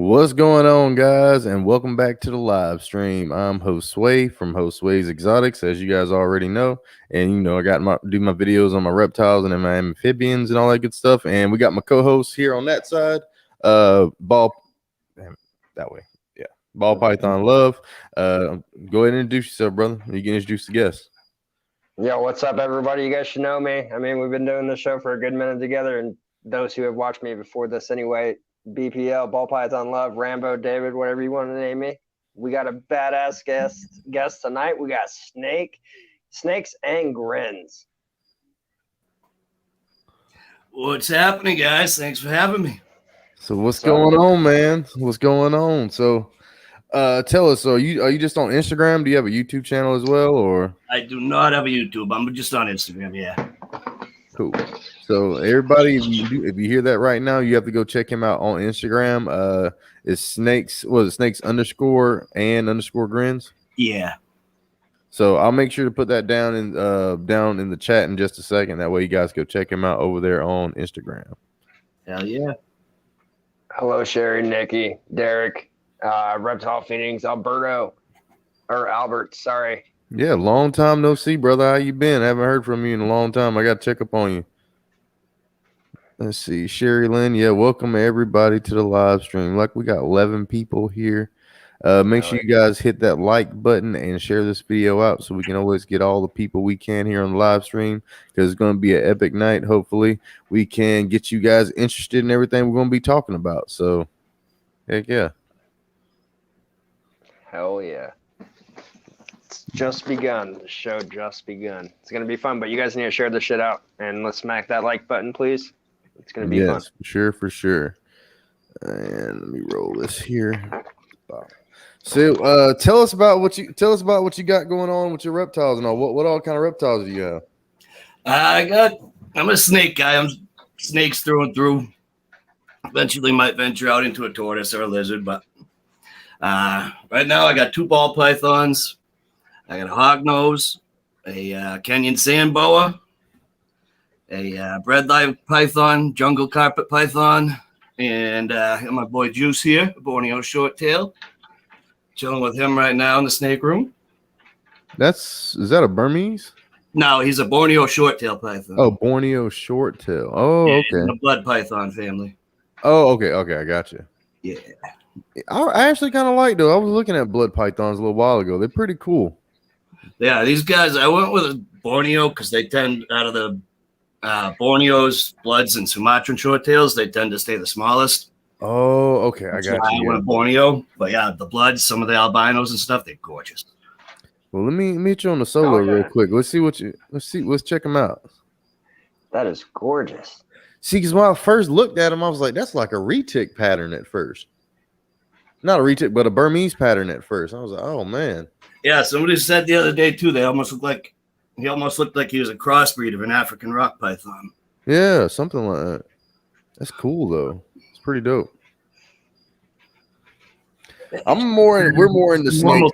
What's going on, guys, and welcome back to the live stream. I'm Host Sway from Host Sway's Exotics, as you guys already know. And I got do my videos on my reptiles and my amphibians and all that good stuff. And we got my co-host here on that side, Ball, damn it, that way, yeah, Ball Python Love. Go ahead and introduce yourself, brother. You can introduce the guests. Yo, what's up, everybody? You guys should know me. I mean, we've been doing this show for a good minute together, and those who have watched me before this anyway, BPL, Ball Python Love, Rambo, David, whatever you want to name me. We got a badass guest tonight. We got Snakes and Grins. What's happening, guys? Thanks for having me. So what's going on, man? What's going on? So tell us, so are you just on Instagram? Do you have a YouTube channel as well, or? I do not have a YouTube. I'm just on Instagram, yeah. Cool. So everybody, if you hear that right now, you have to go check him out on Instagram. It's snakes _and_ grins. Yeah. So I'll make sure to put that down in the chat in just a second. That way you guys go check him out over there on Instagram. Hell yeah. Hello, Sherry, Nikki, Derek, Reptile Phoenix, Albert, sorry. Yeah, long time no see, brother. How you been? I haven't heard from you in a long time. I got to check up on you. Let's see. Sherry Lynn, yeah, welcome everybody to the live stream. Like, we got 11 people here. Make sure you guys hit that like button and share this video out so we can always get all the people we can here on the live stream, because it's going to be an epic night. Hopefully, we can get you guys interested in everything we're going to be talking about. So, heck yeah. Hell yeah. It's just begun. The show just begun. It's going to be fun, but you guys need to share this shit out. And let's smack that like button, please. It's going to be fun. For sure. And let me roll this here. So, tell us about what you got going on with your reptiles and all. What all kind of reptiles do you have? I'm a snake guy. I'm snakes through and through. Eventually might venture out into a tortoise or a lizard, but right now I got 2 ball pythons. I got a hognose, a Kenyan sand boa, a breadlight python, jungle carpet python, and my boy Juice here, Borneo short tail. Chilling with him right now in the snake room. Is that a Burmese? No, he's a Borneo short tail python. Oh, Borneo short tail. Oh, yeah, okay. The blood python family. Oh, okay, I got you. Yeah. I actually kind of like, though. I was looking at blood pythons a little while ago. They're pretty cool. Yeah, these guys, I went with a Borneo because they tend, out of the Borneos, bloods, and Sumatran short tails, they tend to stay the smallest. Oh, okay, I got you. I went Borneo, but yeah, the bloods, some of the albinos and stuff, they're gorgeous. Well, let me meet you on the solo real quick. Let's check them out. That is gorgeous. See, because when I first looked at them, I was like, that's like a retic pattern at first. Not a retic, but a Burmese pattern at first. I was like, oh man. Yeah, somebody said the other day too, he almost looked like he was a crossbreed of an African rock python. Yeah, something like that. That's cool though. It's pretty dope. We're more into snakes.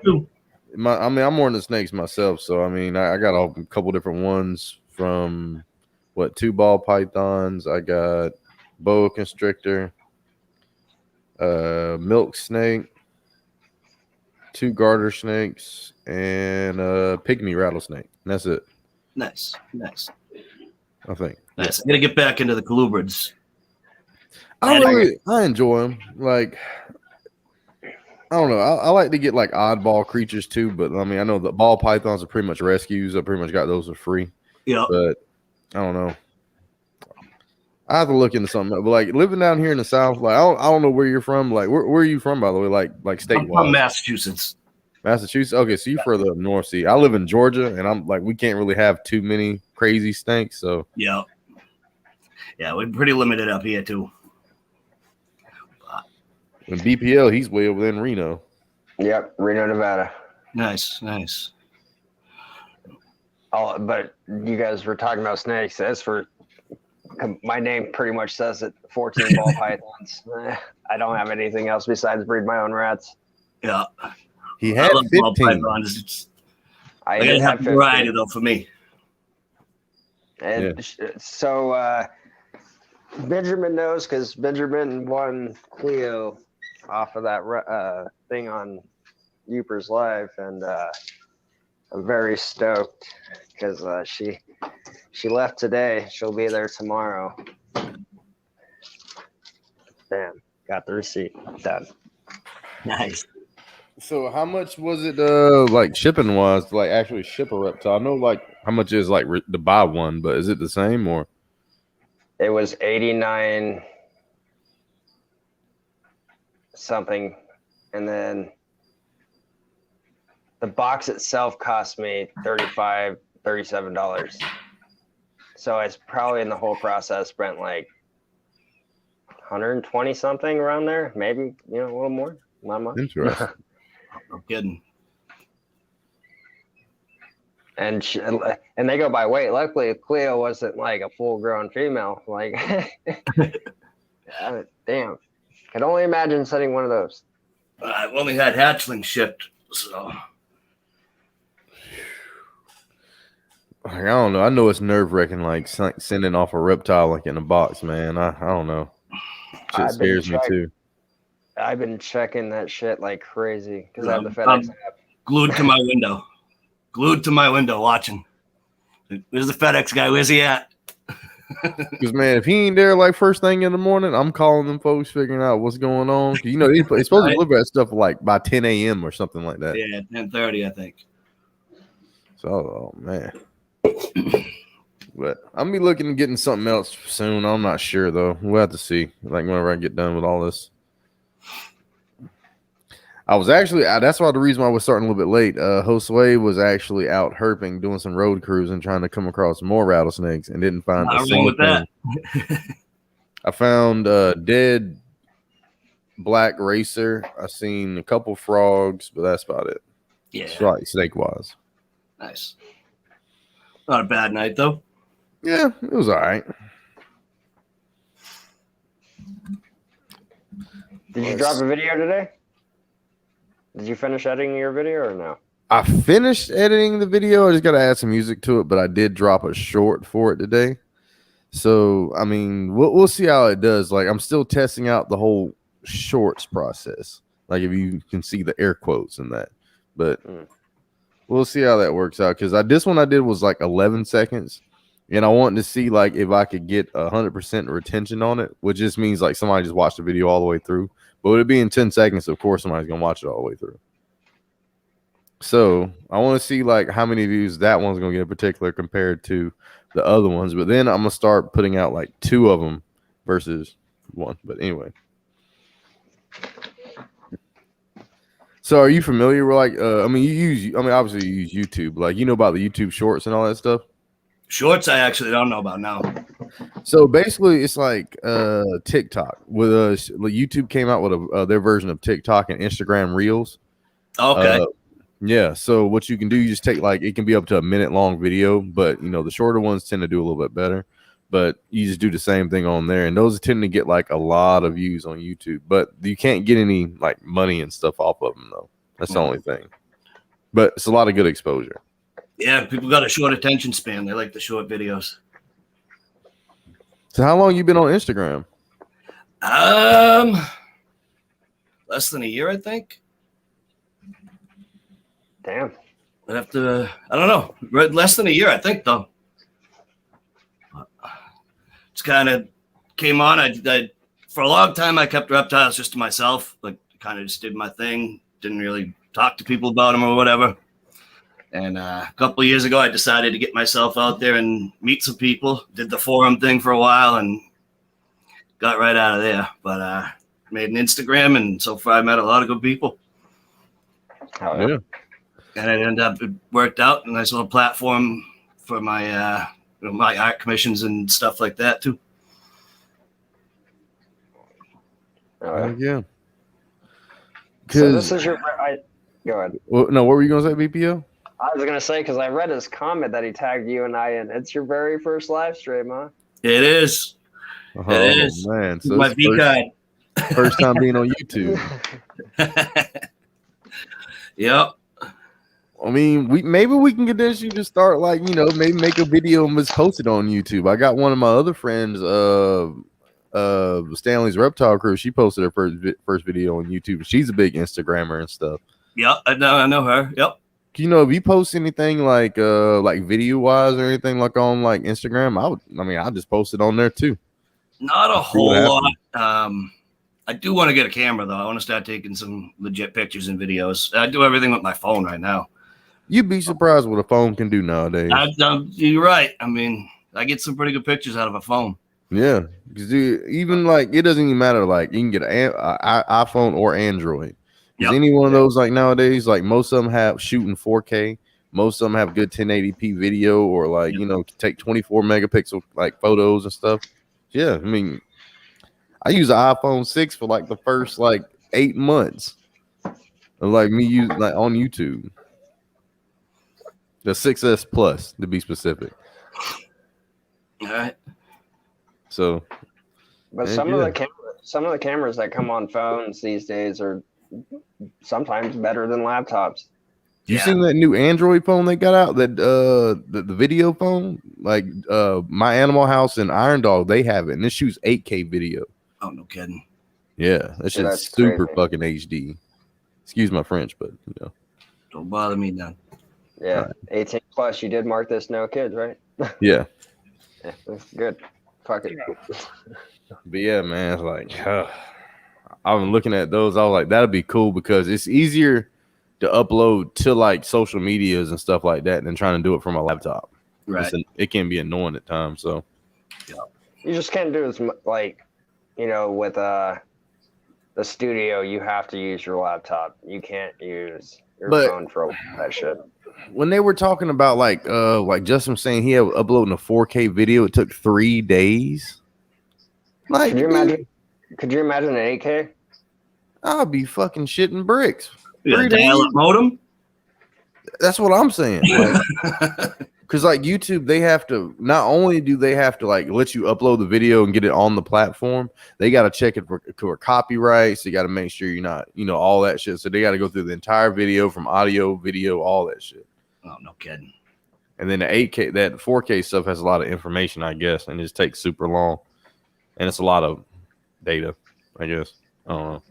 I'm more into snakes myself. So I mean, I got a couple different ones from 2 ball pythons. I got boa constrictor, milk snake, 2 garter snakes, and a pygmy rattlesnake. And that's it. Nice. I think. Nice. I gotta get back into the colubrids. I enjoy them. Like, I don't know. I like to get like oddball creatures too, but I mean, I know the ball pythons are pretty much rescues. I pretty much got those for free. Yeah. But I don't know. I have to look into something. But like living down here in the South, like I don't know where you're from. Like where are you from, by the way? Like state. I'm from Massachusetts. Massachusetts. Okay, so you're further up north. See, I live in Georgia, and I'm like, we can't really have too many crazy snakes. So yeah, we're pretty limited up here too. And BPL, he's way over there in Reno. Yep, Reno, Nevada. Nice. Oh, but you guys were talking about snakes. As for my name, pretty much says it. 14 ball pythons. I don't have anything else besides breed my own rats. Yeah, he had 15. I gotta have variety though for me. And so Benjamin knows because Benjamin won Cleo off of that thing on Uper's Live, and I'm very stoked because she left today. She'll be there tomorrow. Bam, got the receipt. Done. Nice. So how much was it like shipping wise to like actually ship a reptile? I know like how much is like to buy one, but is it the same or? It was 89 something, and then the box itself cost me $37. So it's probably in the whole process spent like 120 something around there, maybe, a little more. Not much. Interesting. No kidding. And they go by weight. Luckily, Cleo wasn't like a full-grown female. Like, damn. Could only imagine setting one of those. I've only had hatchling shipped, so. I don't know. I know it's nerve wracking, like sending off a reptile like in a box, man. I don't know. Shit scares me too. I've been checking that shit like crazy because I have the FedEx app. Glued to my window. Glued to my window watching. Where's the FedEx guy? Where's he at? Because, man, if he ain't there like first thing in the morning, I'm calling them folks, figuring out what's going on. They're supposed to deliver that stuff like by 10 a.m. or something like that. Yeah, 10:30, I think. So, oh, man. But I'm be looking at getting something else soon. I'm not sure though. We'll have to see. Like whenever I get done with all this. I was actually that's why the reason why I was starting a little bit late. Josue was actually out herping, doing some road cruising, trying to come across more rattlesnakes, and didn't find a single thing. I found dead black racer. I seen a couple frogs, but that's about it. Yeah, it's right, snake wise. Nice. Not a bad night though. Yeah, it was all right. Did you drop a video today? Did you finish editing your video or no? I finished editing the video. I just got to add some music to it, but I did drop a short for it today. So, I mean, we'll see how it does. Like, I'm still testing out the whole shorts process. Like, if you can see the air quotes in that. But we'll see how that works out. Because this one I did was like 11 seconds. And I wanted to see, like, if I could get 100% retention on it, which just means, like, somebody just watched the video all the way through. But with it being 10 seconds, of course, somebody's going to watch it all the way through. So I want to see, like, how many views that one's going to get in particular compared to the other ones. But then I'm going to start putting out, like, 2 of them versus 1. But anyway. So are you familiar with, like, obviously you use YouTube. Like, you know about the YouTube shorts and all that stuff? Shorts, I actually don't know about now. So basically, it's like TikTok. With YouTube came out with their version of TikTok and Instagram Reels. Okay. Yeah. So what you can do, you just take it can be up to a minute long video, but the shorter ones tend to do a little bit better. But you just do the same thing on there, and those tend to get like a lot of views on YouTube. But you can't get any like money and stuff off of them though. That's the only thing. But it's a lot of good exposure. Yeah, people got a short attention span. They like the short videos. So how long you been on Instagram? Less than a year, I think. Damn. I'd have to, I don't know. Less than a year, I think, though. It's kind of came on. I for a long time, I kept reptiles just to myself. Like, kind of just did my thing. Didn't really talk to people about them or whatever. And a couple of years ago, I decided to get myself out there and meet some people. Did the forum thing for a while and got right out of there. But made an Instagram, and so far I met a lot of good people. Oh, yeah. And it worked out. A nice little platform for my my art commissions and stuff like that too. Oh, yeah. So this is your. Go ahead. Well, no, what were you gonna say, BPO? I was gonna say because I read his comment that he tagged you and I in. It's your very first live stream, huh? It is. Oh, it is. Man, so my V card. First time being on YouTube. Yep. I mean, maybe we can convince you to start maybe make a video and just post it on YouTube. I got one of my other friends, Stanley's Reptile Crew. She posted her first video on YouTube. She's a big Instagrammer and stuff. Yeah, I know her. Yep. If you post anything like video wise or anything like on like Instagram, I'll just post it on there too. Not a whole lot. I do want to get a camera though. I want to start taking some legit pictures and videos. I do everything with my phone right now. You'd be surprised what a phone can do nowadays. You're right. I mean, I get some pretty good pictures out of a phone. Yeah, because even like it doesn't even matter. Like you can get an iPhone or Android. Because any one of those like nowadays, like most of them have shooting 4K. Most of them have good 1080p video or like take 24 megapixel like photos and stuff. Yeah, I mean, I use an iPhone 6 for like the first like 8 months of like me using like on YouTube. The 6S Plus to be specific. All right. So, but some of the cameras that come on phones these days are sometimes better than laptops. You seen that new Android phone they got out? That the video phone, like My Animal House and Iron Dog, they have it, and it shoots 8K video. Oh, no kidding. Yeah, that shit's super fucking HD. Excuse my French, but don't bother me then. Yeah, right. 18 plus. You did mark this no kids, right? Yeah. Yeah, that's good. Fuck it. But yeah, man, it's like I've been looking at those. I was like, that'd be cool because it's easier to upload to like social medias and stuff like that than trying to do it from a laptop. Right. It can be annoying at times. So you just can't do as like, with the studio, you have to use your laptop. You can't use your phone for that shit. When they were talking about like Justin saying he had uploading a 4K video, it took 3 days. Like, could you imagine an 8K? I'll be fucking shitting bricks. Dial-up modem. That's what I'm saying. Because like YouTube, they have to not only do they have to like let you upload the video and get it on the platform, they got to check it for copyrights. They got to make sure you're not, all that shit. So they got to go through the entire video from audio, video, all that shit. Oh, no kidding. And then the 8K, that 4K stuff has a lot of information, I guess, and it just takes super long. And it's a lot of data, I guess. I don't know.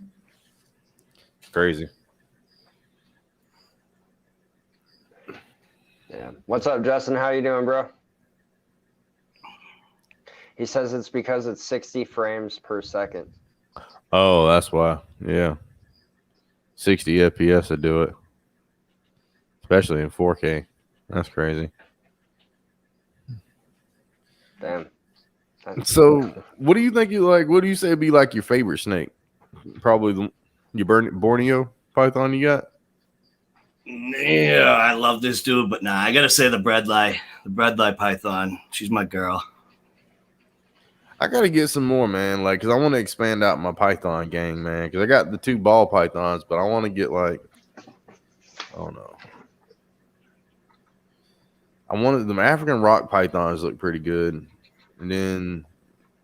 Crazy. Yeah. What's up, Justin? How you doing, bro? He says it's because it's 60 frames per second. Oh, that's why. Yeah. 60 FPS to do it. Especially in 4K. That's crazy. Damn. So, what do you think what do you say would be like your favorite snake? Probably your Borneo python you got? Yeah, I love this dude, but I gotta say the breadlie python. She's my girl. I gotta get some more, man. Like, cause I want to expand out my python gang, man. Cause I got the 2 ball pythons, but I want to get like, I don't know. I wanted them African rock pythons look pretty good, and then,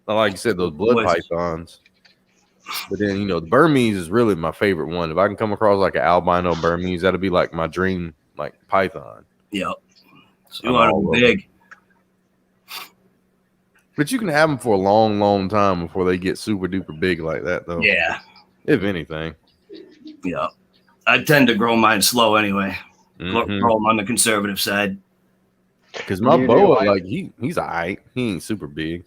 like you said, those blood pythons. But then, the Burmese is really my favorite one. If I can come across like an albino Burmese, that'll be like my dream, like python. Yep. So you want them big. But you can have them for a long, long time before they get super duper big like that, though. Yeah. If anything. Yeah. I tend to grow mine slow anyway. Grow them on the conservative side. Because my boa, like, he's all right. He ain't super big.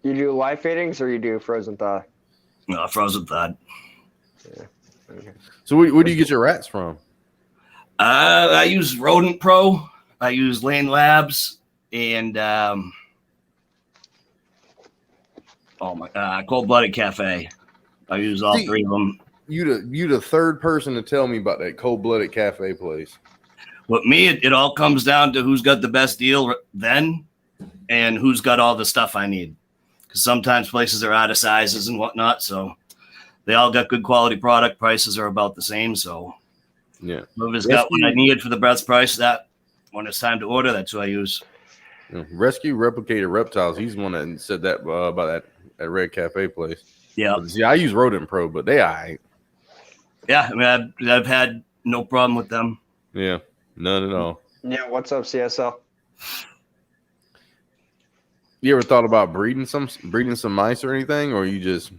You do live feedings or you do frozen thaw? No, frozen thaw. Yeah. Okay. So where do you get your rats from? I use Rodent Pro. I use Lane Labs and Cold Blooded Cafe. I use all 3 of them. You the third person to tell me about that Cold Blooded Cafe place. With me, it all comes down to who's got the best deal then and who's got all the stuff I need. Because sometimes places are out of sizes and whatnot, so they all got good quality product. Prices are about the same, so yeah. Whoever's got what I need for the best price, that when it's time to order, that's what I use. Rescue Replicated Reptiles. He's the one that said that about that Red Cafe place. Yeah. See, I use Rodent Pro, but they all right. Yeah, I mean, I've had no problem with them. Yeah, none at all. Yeah, what's up, CSL? You ever thought about breeding some mice or anything, or you just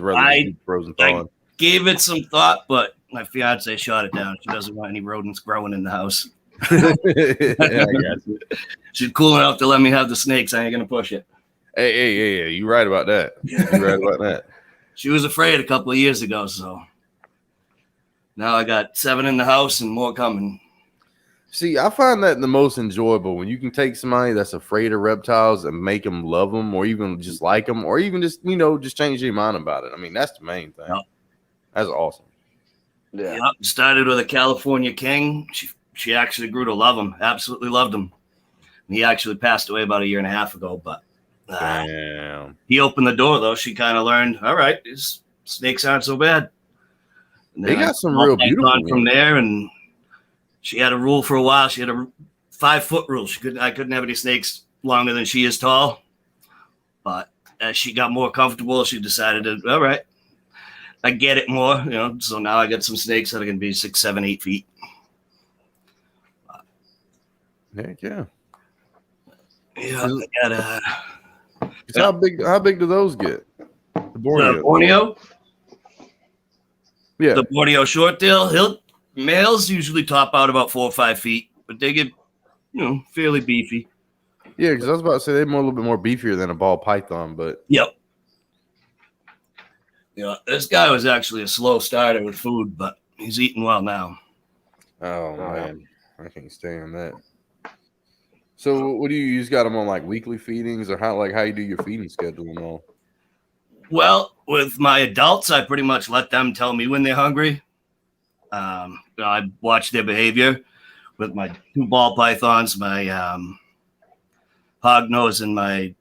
rather just do frozen I thawing? gave it some thought, but my fiance shot it down. She doesn't want any rodents growing in the house. I got you. She's cool enough to let me have the snakes. I ain't gonna push it. Hey, you right about that. You right about that. She was afraid a couple of years ago, so now I got 7 in the house and more coming. See, I find that the most enjoyable when you can take somebody that's afraid of reptiles and make them love them, or even just like them, or even just just change their mind about it. I mean, that's the main thing. Yep. That's awesome. Yeah. Yep. Started with a California king. She actually grew to love him. Absolutely loved him. He actually passed away about 1.5 years ago, but Damn. he opened the door though. She kind of learned, all right, these snakes aren't so bad. And They got some real beautiful on from there, and she had a rule for a while. She had a 5-foot rule. I couldn't have any snakes longer than she is tall. But as she got more comfortable, she decided to, all right, I get it more, So now I got some snakes that are going to be 6, 7, 8 feet. Heck yeah. Yeah, I got How big do those get? The Borneo. the Borneo. Yeah. The Borneo short tail. Males usually top out about 4 or 5 feet, but they get, fairly beefy. Yeah, because I was about to say they're a little bit more beefier than a ball python, but Yep. This guy was actually a slow starter with food, but he's eating well now. oh man, I can't stand that. So what do you just got them on like weekly feedings, or how you do your feeding schedule and all? Well, with my adults, I pretty much let them tell me when they're hungry. I watch their behavior. With my 2 ball pythons, my hognose and my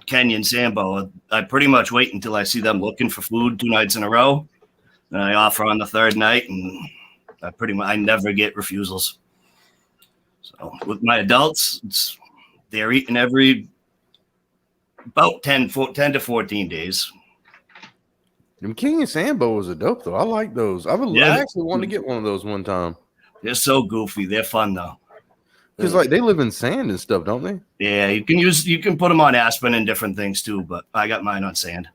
Kenyan sambo, I pretty much wait until I see them looking for food 2 nights in a row. And I offer on the 3rd night, and I never get refusals. So with my adults, they're eating every about 10 to 14 days. Them King and Sambo was a dope though. I like those. I actually wanted to get one of those one time. They're so goofy. They're fun though. Because like they live in sand and stuff, don't they? Yeah, you can put them on aspen and different things too, but I got mine on sand.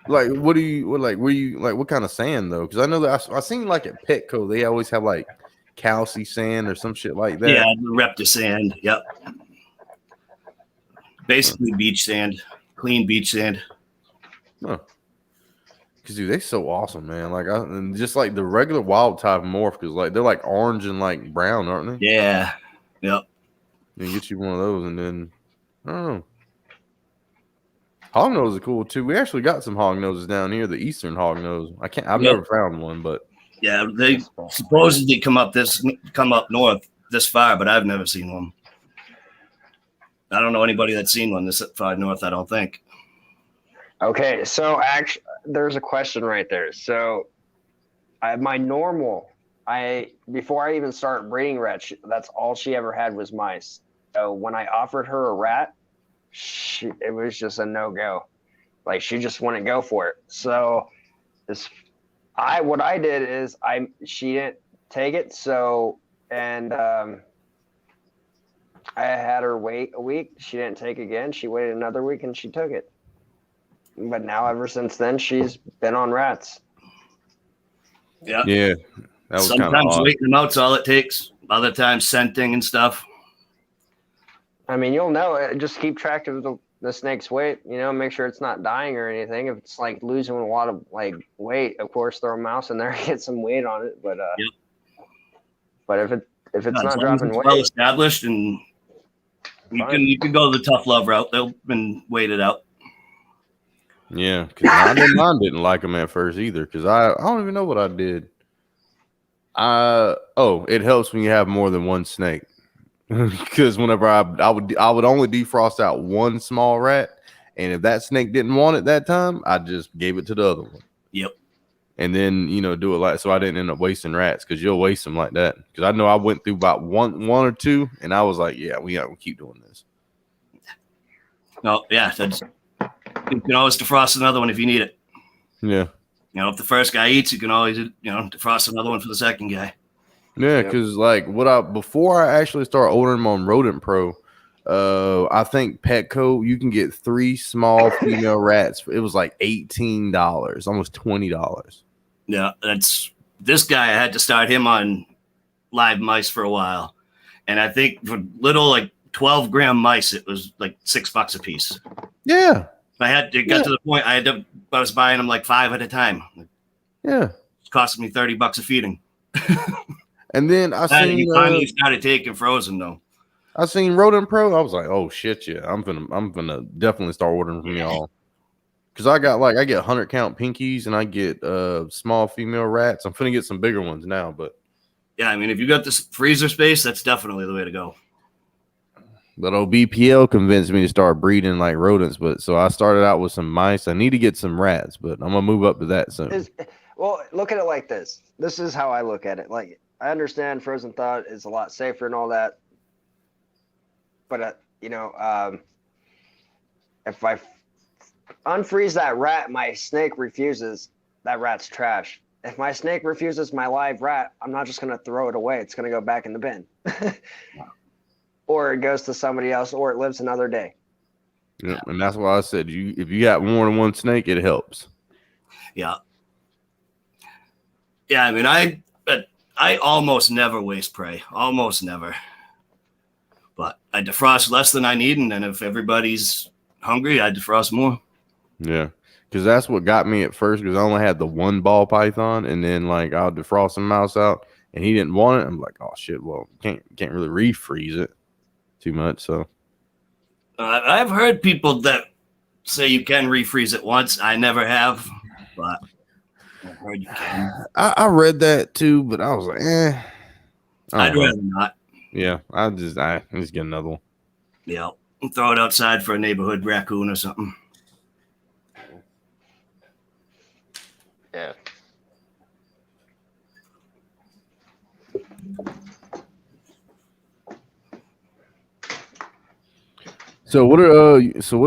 Like what kind of sand though? Because I know that I seen like at Petco they always have like calci sand or some shit like that. Yeah, Repta sand. Yep. Basically beach sand, clean beach sand. Huh. Because dude, they so awesome, man. Like and just like the regular wild type morph, because like they're like orange and like brown, aren't they? Yeah. Yep. You get you one of those, and then I don't know. Hognose are cool too. We actually got some hognoses down here, the eastern hognose. I've never found one, but yeah, they supposedly come up north this far, but I've never seen one. I don't know anybody that's seen one this far north. I don't think. Okay, so actually, there's a question right there. So, before I even started breeding rats, that's all she ever had was mice. So when I offered her a rat, it was just a no-go. Like she just wouldn't go for it. So what I did is she didn't take it. So, and I had her wait a week. She didn't take again. She waited another week and she took it. But now ever since then, she's been on rats. Yeah. Yeah. That was sometimes waiting them out's all it takes. Other times scenting and stuff. I mean, you'll know. Just keep track of the snake's weight. Make sure it's not dying or anything. If it's like losing a lot of like weight, of course, throw a mouse in there and get some weight on it. But but if it's not dropping weight, well established, and you can go the tough love route. They've been weighted out. Yeah, because mine didn't like them at first either. Because I don't even know what I did. It helps when you have more than one snake. Because whenever I would only defrost out one small rat, and if that snake didn't want it that time, I just gave it to the other one. Yep. And then do it so I didn't end up wasting rats, because you'll waste them like that. Because I know I went through about one or two, and I was like, yeah, we got to keep doing this. No, yeah, you can always defrost another one if you need it. Yeah. If the first guy eats, you can always defrost another one for the second guy. Yeah, because like before I actually started ordering them on Rodent Pro, I think Petco, you can get 3 small female rats. It was like $18, almost $20. Yeah, that's this guy. I had to start him on live mice for a while, and I think for little like 12-gram mice, it was like $6 a piece. Yeah, It got to the point I was buying them like 5 at a time. yeah. It's costing me $30 a feeding. And then He finally started taking frozen though. I seen Rodent Pro. I was like, oh shit, yeah, I'm gonna definitely start ordering from y'all. Cause I get 100 count pinkies and I get small female rats. I'm finna get some bigger ones now, but yeah, I mean, if you got this freezer space, that's definitely the way to go. But BPL convinced me to start breeding like rodents. But so I started out with some mice. I need to get some rats, but I'm gonna move up to that soon. Well, look at it like this. This is how I look at it. Like, I understand frozen thought is a lot safer and all that, but if I unfreeze that rat, my snake refuses. That rat's trash. If my snake refuses my live rat, I'm not just gonna throw it away. It's gonna go back in the bin, or it goes to somebody else, or it lives another day. Yeah, and that's why I said if you got more than one snake, it helps. Yeah. Yeah, I mean, I almost never waste prey, almost never. But I defrost less than I need, and then if everybody's hungry, I defrost more. Yeah, because that's what got me at first. Because I only had the one ball python, and then like I'll defrost a mouse out, and he didn't want it. I'm like, oh shit, well, can't really refreeze it too much. So I've heard people that say you can refreeze it once. I never have, but I've heard you can. I read that too, but I was like, I'd rather not. Yeah, I just get another one. Yeah, throw it outside for a neighborhood raccoon or something. Yeah. So what are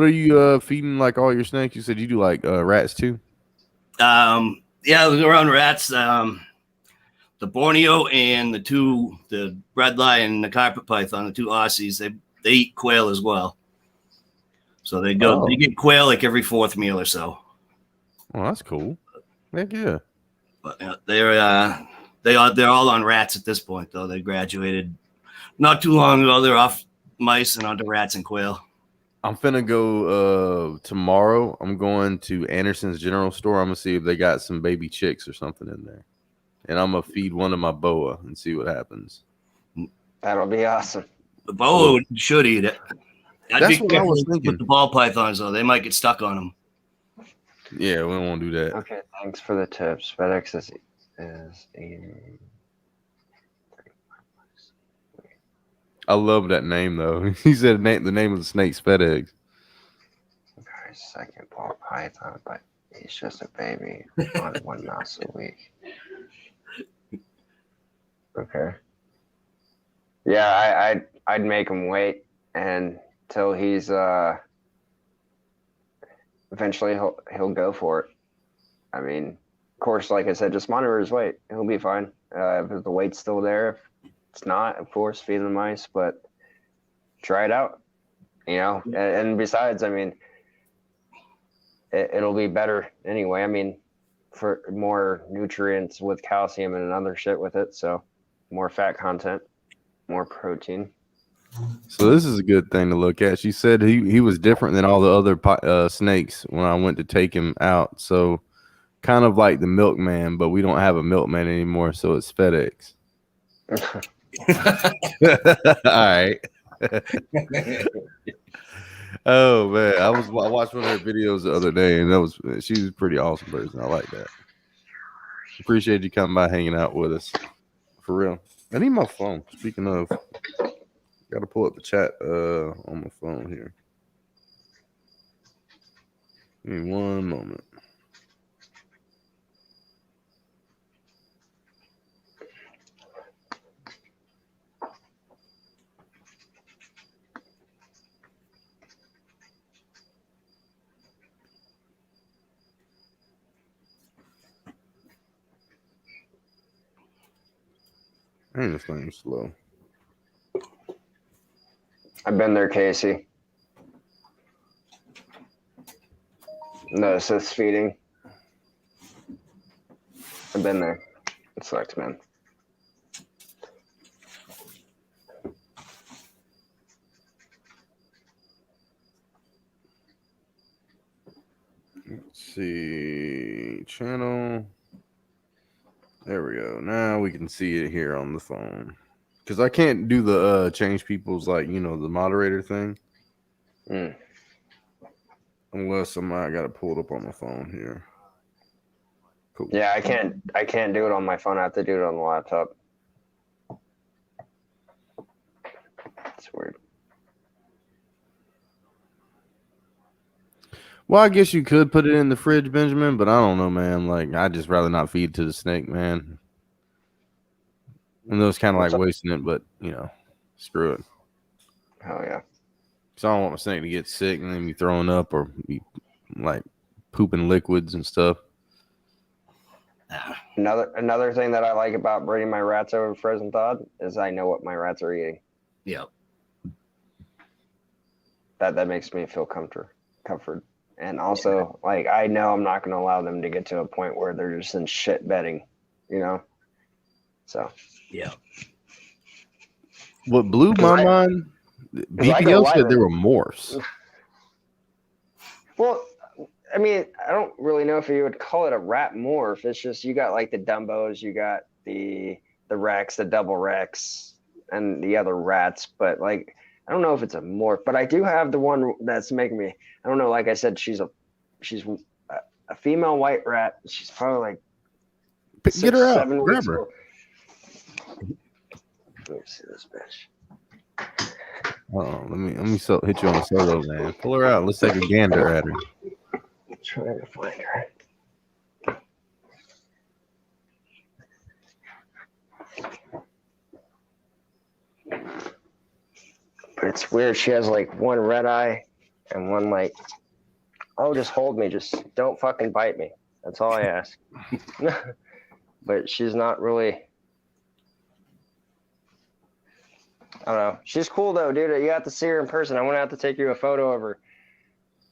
you feeding like all your snakes? You said you do like rats too. Yeah, around rats. The Borneo and the red lion and the carpet python, the 2 Aussies, they eat quail as well. So they get quail like every 4th meal or so. Oh, that's cool. Heck yeah. But they're all on rats at this point though. They graduated not too long ago. They're off mice and onto rats and quail. I'm finna go tomorrow. I'm going to Anderson's General Store. I'm gonna see if they got some baby chicks or something in there. And I'm gonna feed one of my boa and see what happens. That'll be awesome. The boa should eat it. That's what I was thinking. With the ball pythons, though, they might get stuck on them. Yeah, we won't do that. Okay, thanks for the tips. FedEx is eating. I love that name though. He said the name of the snake's FedEx. Okay, second ball python, but he's just a baby on 1 mouse a week. Okay. Yeah, I'd make him wait until he's eventually he'll go for it. I mean, of course, like I said, just monitor his weight. He'll be fine. If the weight's still there, if it's not, of course, feed the mice, but try it out. And besides, I mean, it'll be better anyway. I mean, for more nutrients with calcium and other shit with it, so more fat content, more protein. So this is a good thing to look at. She said he was different than all the other snakes when I went to take him out. So kind of like the milkman, but we don't have a milkman anymore, so it's FedEx. All right. Oh man, I watched one of her videos the other day, and she's a pretty awesome person. I like that. Appreciate you coming by, hanging out with us, for real. I need my phone. Speaking of, got to pull up the chat on my phone here. Give me one moment. Dang, this thing's slow. I've been there, Casey. No, assist feeding. I've been there. It sucks, man. Let's see. Channel. There we go. Now we can see it here on the phone. Because I can't do the change people's, like, the moderator thing. Unless I got it pulled up on my phone here. Cool. Yeah, I can't do it on my phone. I have to do it on the laptop. It's weird. Well, I guess you could put it in the fridge, Benjamin, but I don't know, man. Like, I'd just rather not feed to the snake, man. And it's kind of like wasting it, but, screw it. Oh, yeah. So I don't want my snake to get sick and then be throwing up or be, like, pooping liquids and stuff. Another thing that I like about breeding my rats over frozen thawed is I know what my rats are eating. Yep. That makes me feel comfort. And also, like, I know I'm not going to allow them to get to a point where they're just in shit bedding, So. Yeah. What blew my mind, BPL said they were morphs. Well, I mean, I don't really know if you would call it a rat morph. It's just you got like the Dumbos, you got the Rex, the double Rex, and the other rats. But like, I don't know if it's a morph. But I do have the one that's making me. I don't know. Like I said, she's a female white rat. She's probably like Get her out. 7 weeks Grab her. old. Let me see this bitch. Oh, let me hit you on the solo, man. Pull her out. Let's take a gander at her. I'm trying to find her. But it's weird. She has like one red eye and one like, oh, just hold me. Just don't fucking bite me. That's all I ask. But she's not really. I don't know. She's cool though, dude. You have to see her in person. I'm gonna have to take you a photo of her.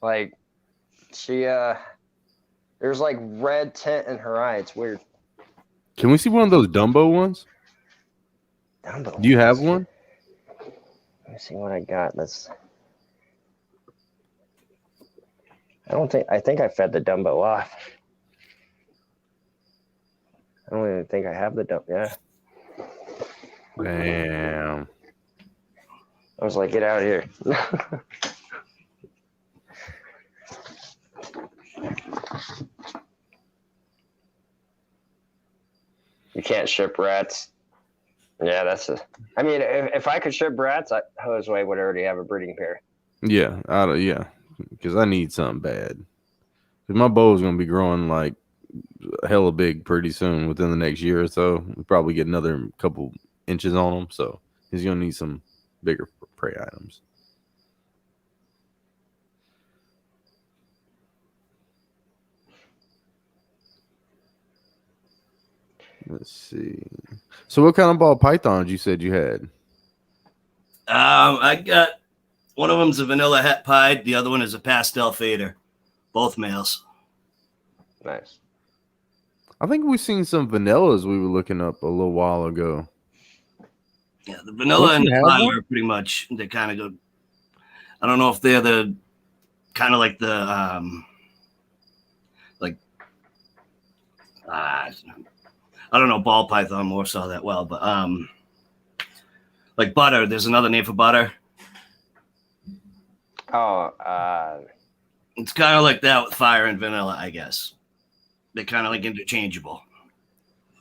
Like, she there's like red tint in her eye. It's weird. Can we see one of those Dumbo ones? Dumbo. Do you have one? Let me see what I got. I think I fed the Dumbo off. I don't even think I have the Dumbo. Yeah. Damn. I was like, get out of here. You can't ship rats. Yeah, I mean, if I could ship rats, Josue would already have a breeding pair. Yeah, because I need something bad. Because my bow is going to be growing like hella big pretty soon within the next year or so. We'll probably get another couple inches on him. So he's going to need some bigger prey items. Let's see. So what kind of ball pythons you said you had? I got one of them's a vanilla het pied. The other one is a pastel fader. Both males. Nice. I think we've seen some vanillas we were looking up a little while ago. Yeah, the vanilla and the pied are pretty much, they kind of go, I don't know if they're the kind of like the I don't know ball python more so that well, but like butter. There's another name for butter. Oh, it's kind of like that with fire and vanilla, I guess. They're kind of like interchangeable.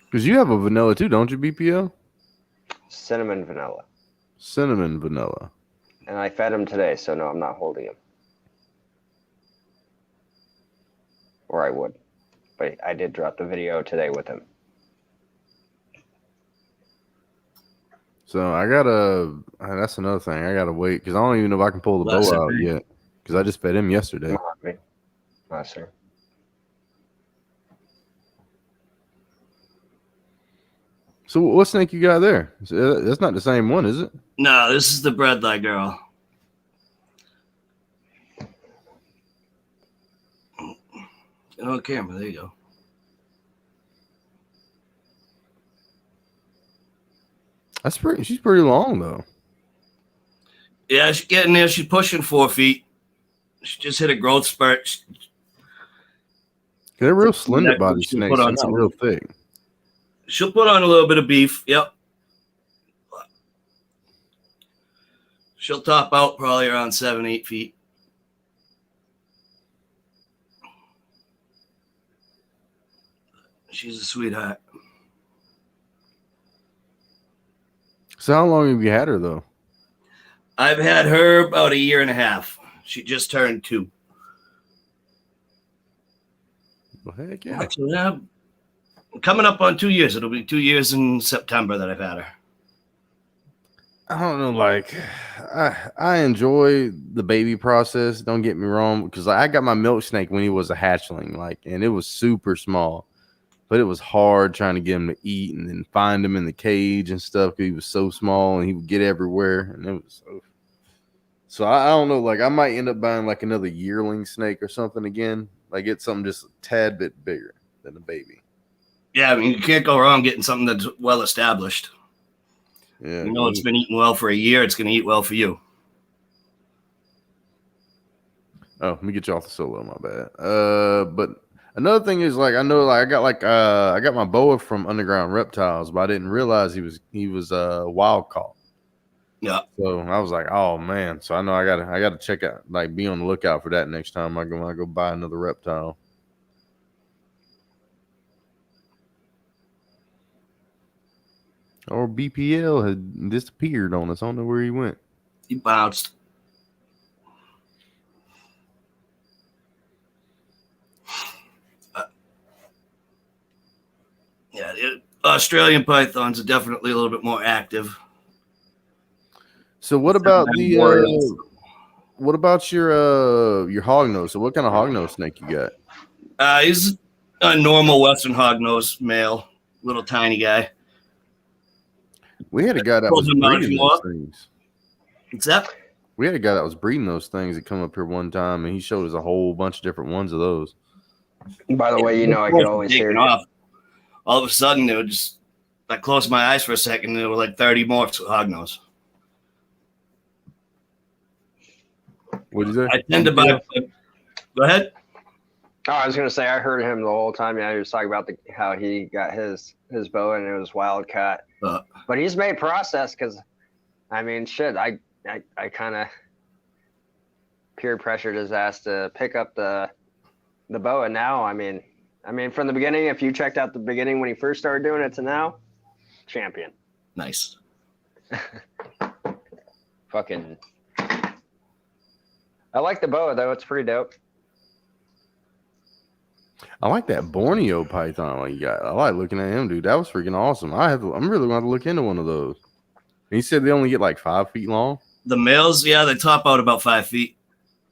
Because you have a vanilla too, don't you, BPL? cinnamon vanilla. Cinnamon vanilla. And I fed him today, so no, I'm not holding him. Or I would. But I did drop the video today with him. So I gotta. That's another thing. I gotta wait because I don't even know if I can pull the bow out yet. Because I just fed him yesterday. No, sir. So what snake you got there? That's not the same one, is it? No, this is the bread light girl. Get on camera. There you go. She's pretty long though. Yeah, she's getting there. She's pushing 4 feet. She just hit a growth spurt. They're real slender She'll body put snakes. on They're not some- real thick. She'll put on a little bit of beef. Yep. She'll top out probably around 7, 8 feet. She's a sweetheart. So how long have you had her though? I've had her about 1.5 years. She just turned 2. Well, heck yeah. Actually, coming up on 2 years. It'll be 2 years in September that I've had her. I don't know, like I enjoy the baby process, don't get me wrong, because I got my milk snake when he was a hatchling, like, and it was super small, but it was hard trying to get him to eat and then find him in the cage and stuff because he was so small and he would get everywhere, and it was so I don't know, like I might end up buying like another yearling snake or something again, like get something just a tad bit bigger than a baby. Yeah, I mean, you can't go wrong getting something that's well established. Yeah, You know, it's been eating well for a year. It's going to eat well for you. Oh, let me get you off the solo. My bad. But another thing is, like, I know, like, I got my boa from Underground Reptiles, but I didn't realize he was wild caught. Yeah. So I was like, oh man. So I know I gotta check out, like, be on the lookout for that next time I go buy another reptile. Or BPL had disappeared on us. I don't know where he went. He bounced. Australian pythons are definitely a little bit more active. So what about what about your hognose? So what kind of hognose snake you got? He's a normal Western hognose male, little tiny guy. We had a guy that Pull was him out if breeding you those want. things. What's that? We had a guy that was breeding those things that come up here one time, and he showed us a whole bunch of different ones of those. By the way, you know I could always hear Taking you. off. All of a sudden, they were just. I closed my eyes for a second, and there were like 30 more hognose. What did you say? I tend to buy. Go ahead. Oh, I was gonna say I heard him the whole time. Yeah, he was talking about how he got his boa and it was wild caught. But he's made process because, I mean, shit. I kind of peer pressured his ass to pick up the boa. Now, I mean, from the beginning, if you checked out the beginning when he first started doing it to now, champion. Nice. Fucking. I like the boa though. It's pretty dope. I like that Borneo python like you got. I like looking at him, dude. That was freaking awesome. I'm really going to look into one of those. And he said they only get like 5 feet long. The males, yeah, they top out about 5 feet.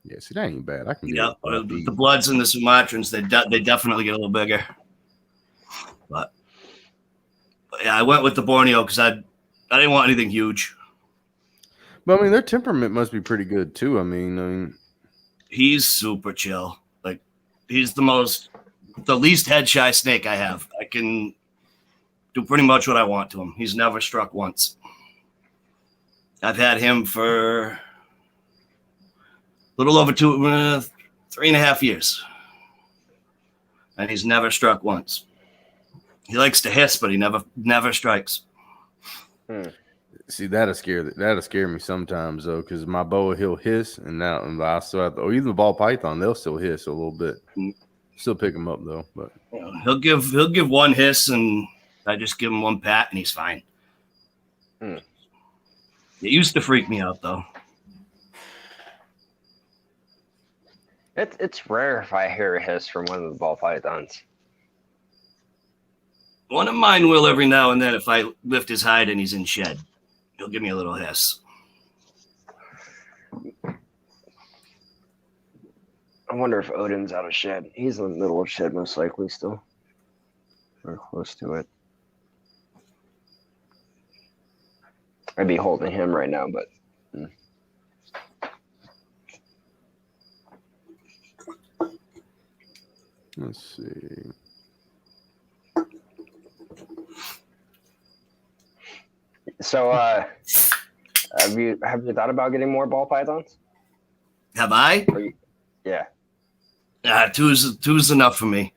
Yeah, see, that ain't bad. I can get Yeah, 5 feet. the Bloods and the Sumatrans, they definitely get a little bigger. But yeah, I went with the Borneo because I didn't want anything huge. But I mean, their temperament must be pretty good too. I mean, He's super chill. Like he's the least head shy snake I have. I can do pretty much what I want to him. He's never struck once. I've had him for a little over 3.5 years, and he's never struck once. He likes to hiss, but he never strikes. see, that'll scare me sometimes though, because my boa, he'll hiss, and I still have to, or even the ball python, they'll still hiss a little bit. Still pick them up though, but He'll give one hiss, and I just give him one pat, and he's fine. It used to freak me out though. It's rare if I hear a hiss from one of the ball pythons. One of mine will every now and then if I lift his hide and he's in shed. He'll give me a little hiss. I wonder if Odin's out of shed. He's in the middle of shed most likely still. Or close to it. I'd be holding him right now, but Let's see. So, have you thought about getting more ball pythons? Have I? Yeah. Two's enough for me.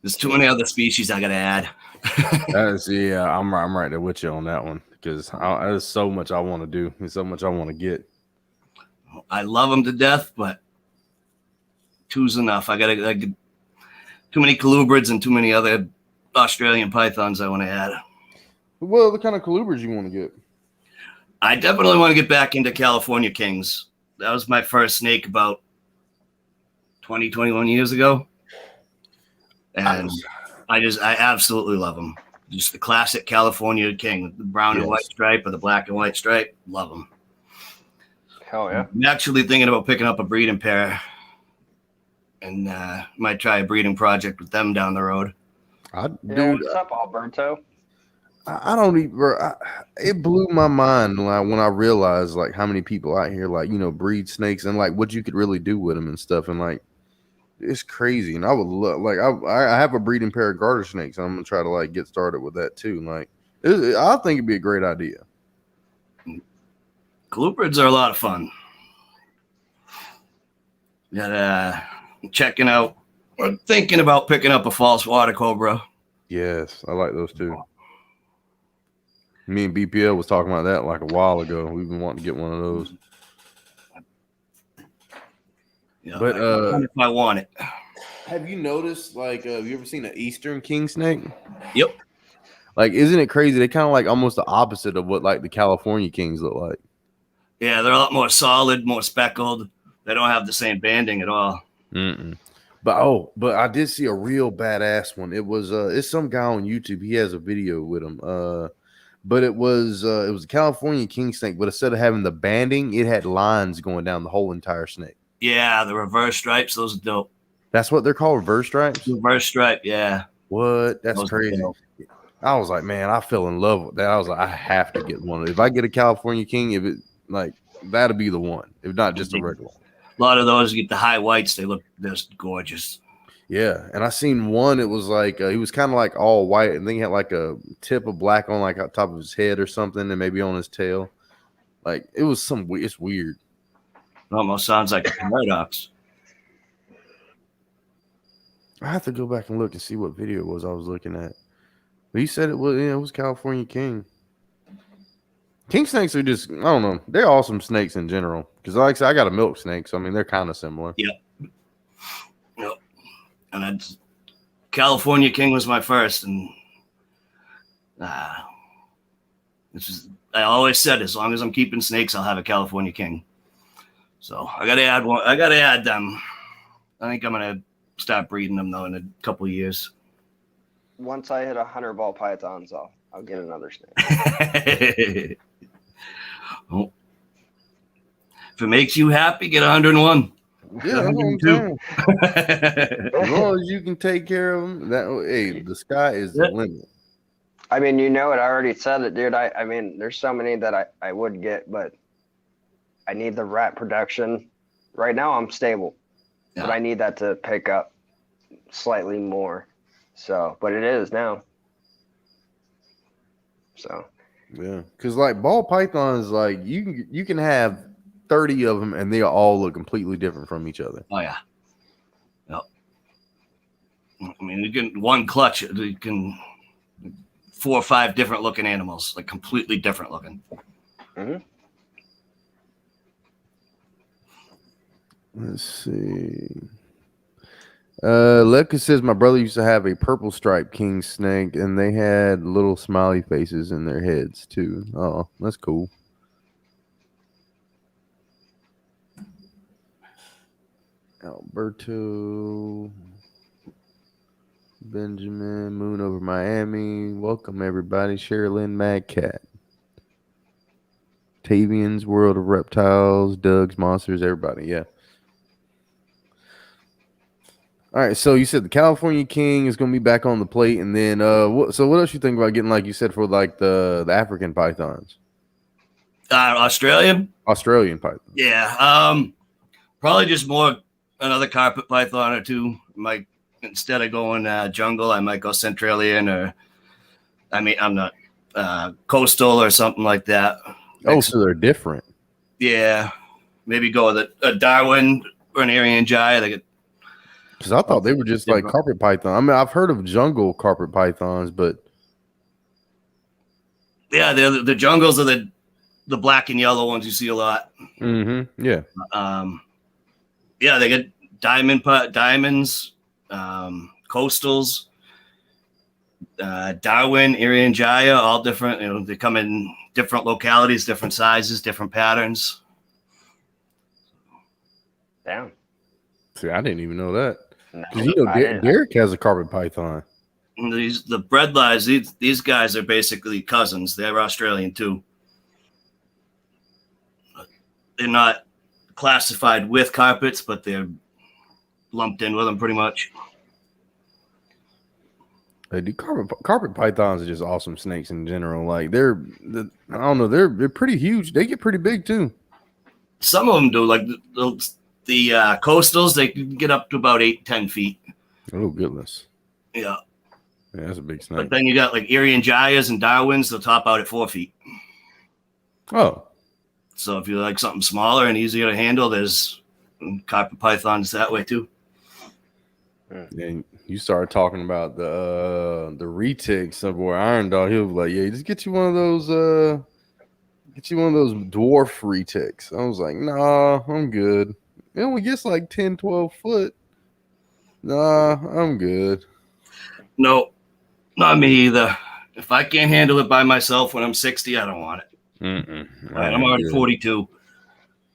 There's too many other species I gotta add. I'm right there with you on that one because there's so much I want to do. There's so much I want to get. I love them to death, but two's enough. I got too many colubrids and too many other Australian pythons I want to add. Well, the kind of colubrids you want to get? I definitely want to get back into California kings. That was my first snake about 20, 21 years ago. And I absolutely love them. Just the classic California king, the brown and white stripe or the black and white stripe. Love them. Hell yeah. I'm actually thinking about picking up a breeding pair and might try a breeding project with them down the road. Dude, what's up, Alberto? I don't even. It blew my mind when I realized like how many people out here like breed snakes and like what you could really do with them and stuff, and like it's crazy. And I would love like I have a breeding pair of garter snakes. And I'm gonna try to like get started with that too. Like I think it'd be a great idea. Colubrids are a lot of fun. Got checking out or thinking about picking up a false water cobra. Yes, I like those too. Me and BPL was talking about that like a while ago. We've been wanting to get one of those. Yeah, but if I want it. Have you noticed like have you ever seen an Eastern king snake? Yep. Like, isn't it crazy? They kind of like almost the opposite of what like the California kings look like. Yeah, they're a lot more solid, more speckled. They don't have the same banding at all. But I did see a real badass one. It was it's some guy on YouTube. He has a video with him. But it was a California king snake, but instead of having the banding, it had lines going down the whole entire snake. Yeah, the reverse stripes, those are dope. That's what they're called, reverse stripes? Reverse stripe, yeah. What? That's those crazy. I was like, man, I fell in love with that. I was like, I have to get one. If I get a California king, if it like that'll be the one. If not just a regular one. A lot of those get the high whites. They look just gorgeous. Yeah, and I seen one. It was like he was kind of like all white, and then he had like a tip of black on like on top of his head or something, and maybe on his tail. Like it was it's weird. It almost sounds like a paradox. I have to go back and look and see what video it was I was looking at. But he said it was California king. King snakes are just I don't know. They're awesome snakes in general because like I said, I got a milk snake, so I mean they're kind of similar. Yep. And California king was my first, and this is I always said as long as I'm keeping snakes, I'll have a California king. So I gotta add one. I gotta add them. I think I'm gonna start breeding them though in a couple of years. Once I hit 100 ball pythons, I'll get another snake. Oh. If it makes you happy, get 101. Yeah, that's what I'm saying. As long as you can take care of them, the sky is the limit. I mean, you know it. I already said it, dude. I mean, there's so many that I would get, but I need the rat production. Right now, I'm stable, but I need that to pick up slightly more. So, but it is now. So. Yeah, because like ball pythons, like you can have 30 of them and they all look completely different from each other. Oh yeah. Yep. I mean, you can one clutch, you can 4 or 5 different looking animals, like completely different looking. Mm-hmm. Let's see. Lepka says my brother used to have a purple striped king snake, and they had little smiley faces in their heads too. Oh, that's cool. Alberto, Benjamin, Moon over Miami. Welcome everybody. Sherilyn, Mad Cat, Tavian's World of Reptiles, Doug's Monsters. Everybody, yeah. All right, so you said the California king is going to be back on the plate, and then what else you think about getting, like you said, for like the African pythons? Australian python. Yeah, probably just more another carpet python or two. Might instead of going jungle, I might go Centralian or I'm not coastal or something like that. Oh, so they're different. Yeah, maybe go with a Darwin or an Aryan Jaya. Because I thought they were just like carpet python. I mean, I've heard of jungle carpet pythons, but yeah, the jungles are the black and yellow ones you see a lot. Mm-hmm. Yeah. Yeah, they get diamonds, coastals, Darwin, Aryan Jaya, all different. You know, they come in different localities, different sizes, different patterns. Damn. See, I didn't even know that. Because No, Derek has a carpet python. The bredlis, these guys are basically cousins. They're Australian too. They're not classified with carpets, but they're lumped in with them pretty much. Carpet pythons are just awesome snakes in general. Like I don't know, they're pretty huge. They get pretty big too. Some of them do. Like the coastals, they can get up to about 8-10 feet. Oh goodness. Yeah. Yeah, that's a big snake. But then you got like Aryan Jayas and Darwins, they'll top out at 4 feet. Oh. So if you like something smaller and easier to handle, there's carpet pythons that way too. And you started talking about the retics of where Iron Dog. He was like, "Yeah, just get you one of those dwarf retics." I was like, "Nah, I'm good. It only gets like 10, 12 foot. Nah, I'm good." No, not me either. If I can't handle it by myself when I'm 60, I don't want it. Right, I'm already 42.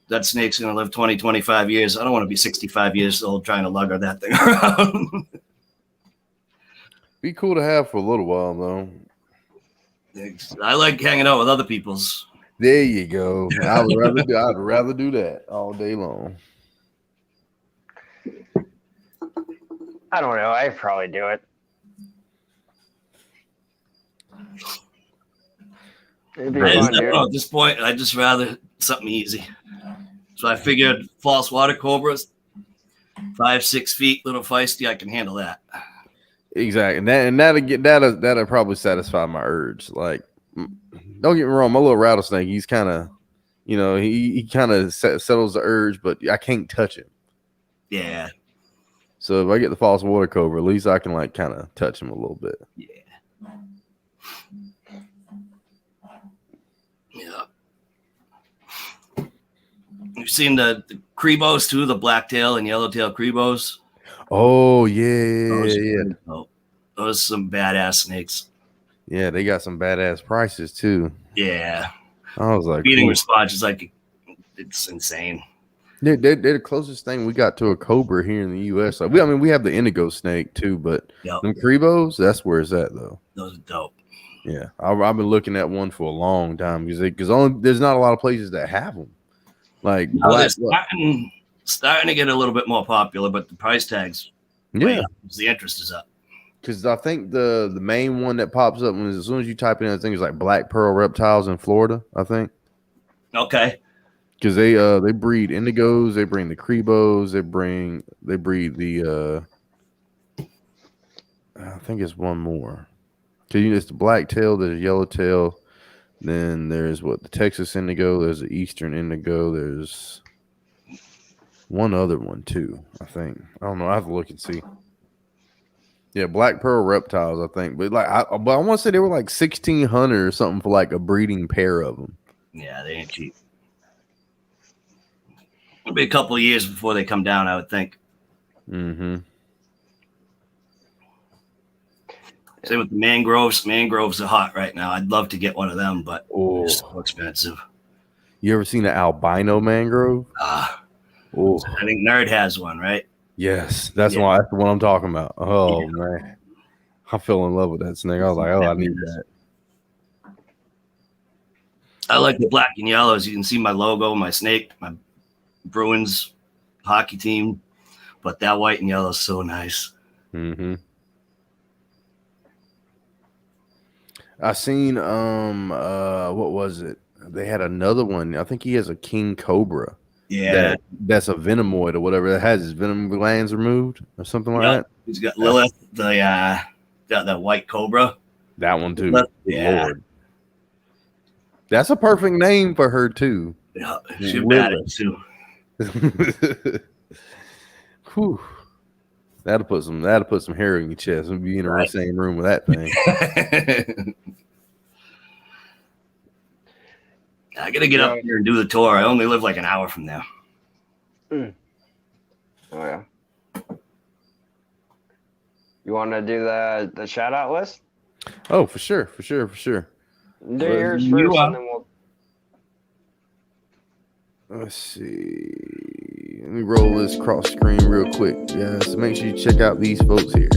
That snake's going to live 20, 25 years. I don't want to be 65 years old trying to lugger that thing around. Be cool to have for a little while, though. I like hanging out with other people's. There you go. I'd rather do that all day long. I don't know. I'd probably do it. It'd be fun, dude. At this point, I'd just rather something easy. So I figured false water cobras, 5-6 feet, little feisty. I can handle that. Exactly, and that'll probably satisfy my urge. Like, don't get me wrong, my little rattlesnake, he's kind of, he kind of settles the urge, but I can't touch him. Yeah. So if I get the false water cobra, at least I can like kind of touch him a little bit. Yeah. Yeah. You've seen the Crebos too, the blacktail and yellowtail Crebos. Oh yeah. Those are some badass snakes. Yeah, they got some badass prices too. Yeah. I was like, feeding response is like, it's insane. They're the closest thing we got to a cobra here in the U.S. Like, we have the indigo snake too, but them Crebos, that's where it's at though. Those are dope. Yeah, I've been looking at one for a long time because there's not a lot of places that have them. Like, they're starting to get a little bit more popular, but the price tags, the interest is up. Because I think the main one that pops up as soon as you type in, I think it's like black pearl reptiles in Florida. I think. Okay. Because they breed indigos, they bring the Crebos, they breed the I think it's one more. Because it's the blacktail, there's yellowtail, then there's the Texas indigo, there's the Eastern indigo, there's one other one too. I think I don't know. I have to look and see. Yeah, black pearl reptiles, I think, but I want to say they were like 1,600 or something for like a breeding pair of them. Yeah, they ain't cheap. It'll be a couple of years before they come down, I would think. Mm-hmm. Same with the mangroves. Mangroves are hot right now. I'd love to get one of them, but they're so expensive. You ever seen an albino mangrove? I think Nerd has one, right? Yes, that's the one I'm talking about. Oh man, I fell in love with that snake. I was like, I need that. I like the black and yellows. You can see my logo, my snake, my Bruins hockey team, but that white and yellow is so nice. Mm-hmm. I seen what was it? They had another one. I think he has a king cobra. Yeah, that's a venomoid or whatever that has his venom glands removed or something like that. He's got Lilith, the white cobra. That one too. Lilith, Good yeah. Lord. That's a perfect name for her too. Yeah, she's Lilith. badass too. Whew. That'll put some hair in your chest and be in the same room with that thing. I gotta get up here and do the tour. I only live like an hour from there. Oh yeah. You want to do the shout out list? Oh, for sure. Do yours first, and then we'll. Let's see. Let me roll this cross screen real quick, guys. So make sure you check out these folks here.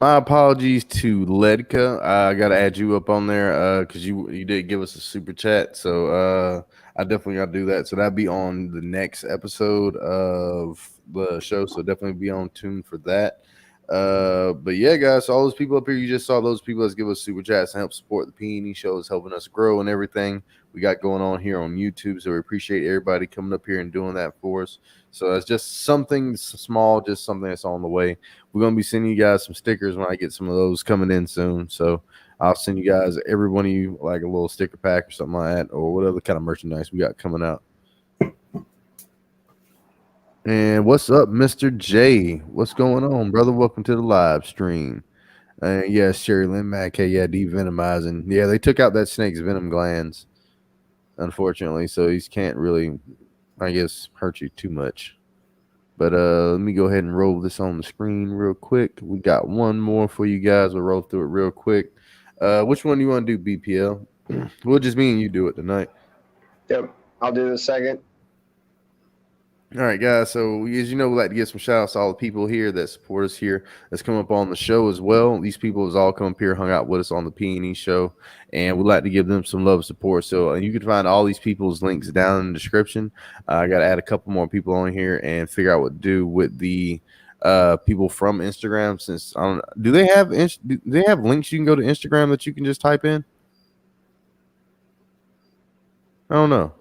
My apologies to Ledka. I got to add you up on there because you did give us a super chat. So I definitely got to do that. So that'll be on the next episode of the show. So definitely be on tune for that. But yeah, guys, so all those people up here, you just saw those people that give us super chats and help support the P&E shows, helping us grow and everything we got going on here on YouTube. So we appreciate everybody coming up here and doing that for us. So it's just something small, just something that's on the way. We're going to be sending you guys some stickers when I get some of those coming in soon. So I'll send you guys, every one of you, like a little sticker pack or something like that, or whatever kind of merchandise we got coming out. And what's up, Mr. J? What's going on, brother? Welcome to the live stream. Yes, Sherry Lynn Mack, yeah, devenomizing. Yeah, they took out that snake's venom glands, unfortunately, so he can't really, I guess, hurt you too much. But let me go ahead and roll this on the screen real quick. We got one more for you guys. We'll roll through it real quick. Which one do you want to do, BPL? We'll just me and you do it tonight. Yep, I'll do the second. All right, guys. So as you know, we like to give some shout outs to all the people here that support us here, that's come up on the show as well. These people have all come up here, hung out with us on the P&E show, and we'd like to give them some love and support. So you can find all these people's links down in the description. I got to add a couple more people on here and figure out what to do with the people from Instagram. Since I don't know, do they have links you can go to Instagram that you can just type in? I don't know.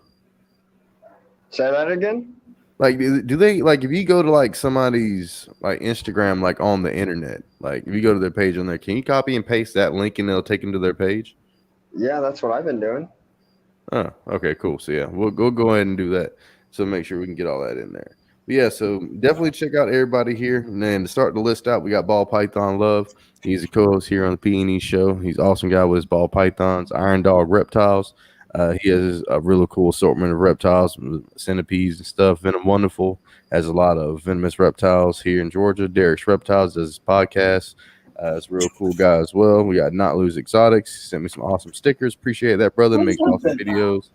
Say that again. Like, do they, like, if you go to like somebody's like Instagram, like on the internet, like if you go to their page on there, can you copy and paste that link and they'll take them to their page? Yeah, that's what I've been doing. Oh, okay, cool. So yeah, we'll go ahead and do that. So make sure we can get all that in there. But yeah, so definitely check out everybody here. And then to start the list out, we got Ball Python Love. He's a co-host here on the P&E show. He's an awesome guy with his ball pythons, Iron Dog Reptiles. He has a really cool assortment of reptiles, centipedes and stuff. Venom Wonderful has a lot of venomous reptiles here in Georgia. Derek's Reptiles does his podcast. It's a real cool guy as well. We got Not Lose Exotics. He sent me some awesome stickers. Appreciate that, brother. Makes awesome videos.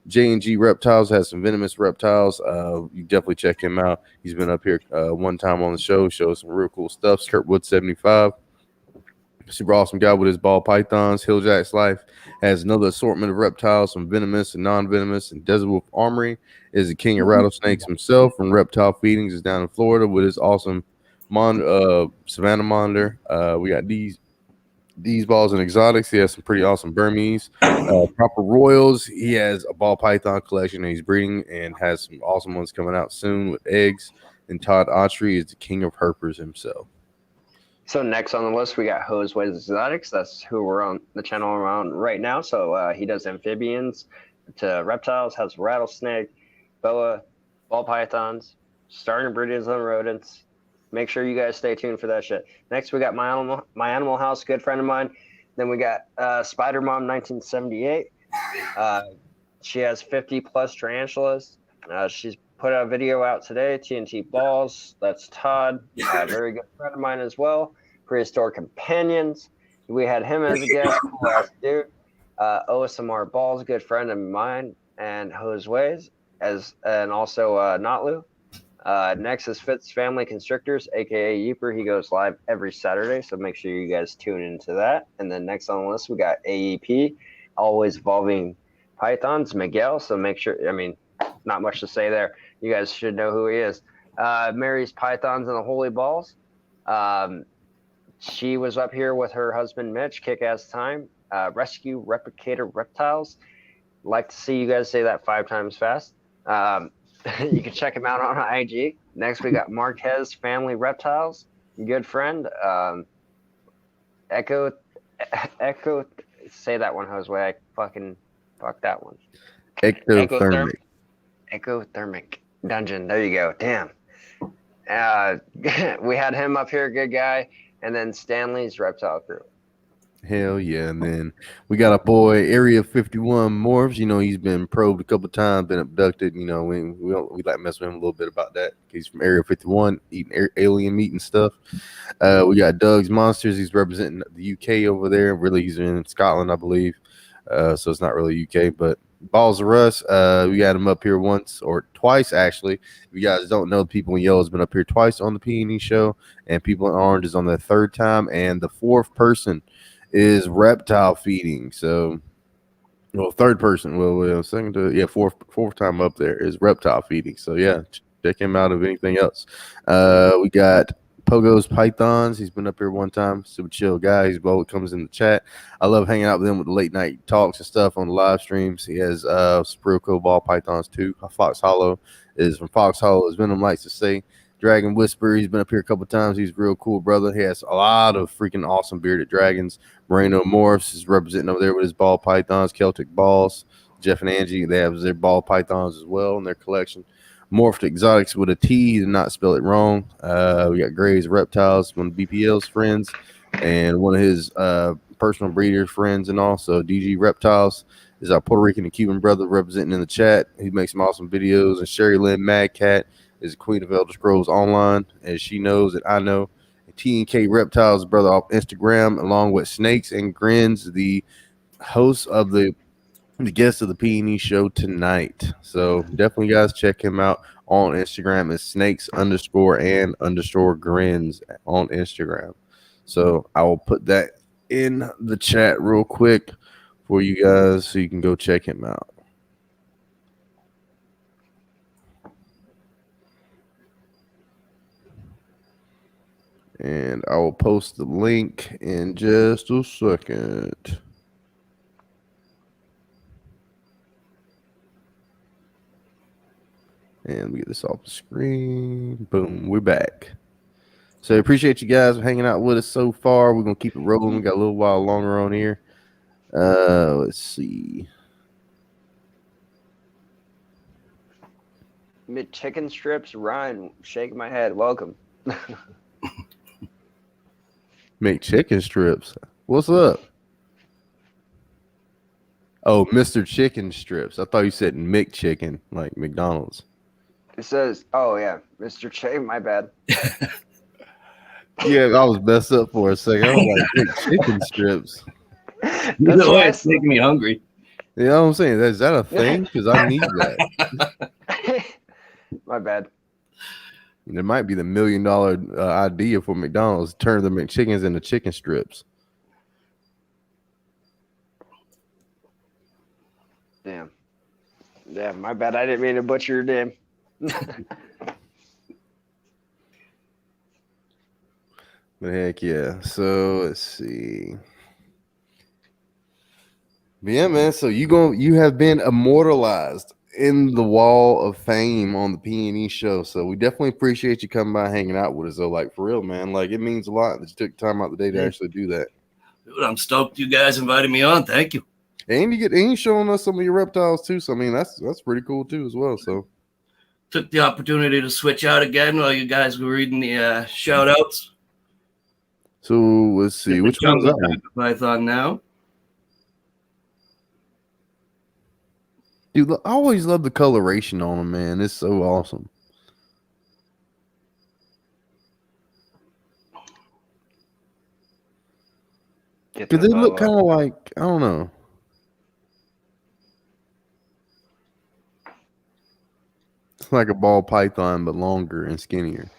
J&G Reptiles has some venomous reptiles. You definitely check him out. He's been up here one time on the show, shows some real cool stuff. Kurtwood 75. Super awesome guy with his ball pythons. Hilljack's Life has another assortment of reptiles, some venomous and non-venomous. And Desert Wolf Armory is the king of rattlesnakes himself from Reptile Feedings. Is down in Florida with his awesome Savannah monitor. We got these balls and exotics. He has some pretty awesome Burmese. Proper Royals. He has a ball python collection and he's breeding and has some awesome ones coming out soon with eggs. And Todd Autry is the king of herpers himself. So next on the list, we got Hoseways Exotics. That's who we're on the channel around right now. So he does amphibians to reptiles, has rattlesnake, boa, ball pythons, starting breeders on rodents. Make sure you guys stay tuned for that shit. Next, we got My Animal House, good friend of mine. Then we got Spider Mom 1978. She has 50 plus tarantulas. She's put a video out today. TNT Balls. That's Todd, a very good friend of mine as well. Prehistoric Companions. We had him as a guest. Cool ass dude. OSMR Balls, good friend of mine, and Josue's and also Notlu. Next is Fitz Family Constrictors, aka Yeeper. He goes live every Saturday, so make sure you guys tune into that. And then next on the list, we got AEP, Always Evolving Pythons, Miguel. So make sure, I mean, not much to say there. You guys should know who he is. Mary's Pythons and the Holy Balls. She was up here with her husband, Mitch, kick-ass time. Rescue Replicator Reptiles. Like to see you guys say that 5 times fast. You can check him out on IG. Next, we got Marquez Family Reptiles, good friend. Echo, say that one, Josue. I fucking fuck that one. Ectothermic. Ectothermic Dungeon. There you go. Damn. We had him up here, good guy. And then Stanley's Reptile Crew. Hell yeah. And then we got a boy, Area 51 Morphs. You know, he's been probed a couple times, been abducted. You know, we like mess with him a little bit about that. He's from Area 51, eating alien meat and stuff. We got Doug's Monsters. He's representing the UK over there. Really, he's in Scotland, I believe. So it's not really UK, but Balls of Russ. We got him up here once or twice, actually. If you guys don't know, People in Yellow has been up here twice on the P&E show, and People in Orange is on the 3rd time, and the 4th person is reptile feeding. So, well, 3rd person. Well, second to fourth time up there is reptile feeding. So yeah, check him out of anything else. We got Pogo's Pythons. He's been up here one time. Super chill guy. He's both comes in the chat. I love hanging out with him with the late night talks and stuff on the live streams. He has Spruco Ball Pythons too. Fox Hollow is from Fox Hollow, as Venom likes to say. Dragon Whisper, he's been up here a couple times. He's real cool, brother. He has a lot of freaking awesome bearded dragons. Moreno Morphs is representing over there with his ball pythons. Celtic Balls, Jeff and Angie, they have their ball pythons as well in their collection. Morphed Exotics with a T, did not spell it wrong. We got Gray's Reptiles, one of BPL's friends, and one of his personal breeder friends, and also DG Reptiles is our Puerto Rican and Cuban brother representing in the chat. He makes some awesome videos. And Sherry Lynn Mad Cat is the Queen of Elder Scrolls Online, as she knows that I know. T&K Reptiles brother off Instagram, along with Snakes and Grins, the host of the guest of the P&E show tonight. So definitely, guys, check him out on Instagram. It's snakes_and_grins on Instagram. So I will put that in the chat real quick for you guys so you can go check him out. And I will post the link in just a second. And we get this off the screen. Boom, we're back. So I appreciate you guys for hanging out with us so far. We're going to keep it rolling. We got a little while longer on here. Let's see. Mid chicken strips, Ryan, shaking my head. Welcome. Make chicken strips. What's up? Oh, Mr. Chicken Strips. I thought you said McChicken, like McDonald's. It says, oh yeah, Mr. Che, my bad. Yeah, I was messed up for a second. I was like, chicken strips. That's Either way, why it's making me hungry. You know what I'm saying? Is that a thing? Because I need that. My bad. There might be the $1 million idea for McDonald's, turn the McChickens into chicken strips. Damn. Yeah, my bad. I didn't mean to butcher your name. But heck yeah. So let's see. But yeah, man. So you have been immortalized in the wall of fame on the P&E show. So we definitely appreciate you coming by, hanging out with us, though. Like, for real, man. Like, it means a lot that you took time out the day to actually do that. Dude, I'm stoked you guys invited me on. Thank you. And you showing us some of your reptiles too. So I mean, that's pretty cool too as well. So Took the opportunity to switch out again while you guys were reading the shout outs. So let's see, which one's that one? Python now. Dude, I always love the coloration on them, man. It's so awesome. Get Because the they look boa. kind of like, I don't know. It's like a ball python, but longer and skinnier.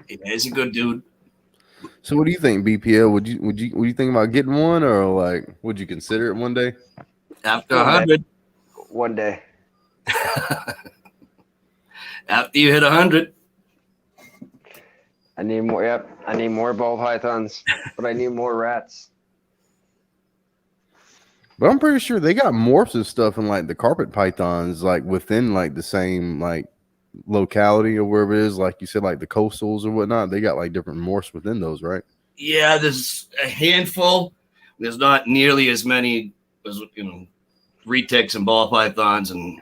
Yeah, he's a good dude. So, what do you think, BPL? Would you think about getting one, or like, would you consider it one day? After One day. 100, One day. after you hit 100, I need more. Yep. I need more ball pythons, but I need more rats. But I'm pretty sure they got morphs and stuff in like the carpet pythons, like within like the same like locality or wherever it is, like you said, like the coastals or whatnot. They got like different morphs within those, right? yeah, there's a handful. There's not nearly as many as retics and ball pythons and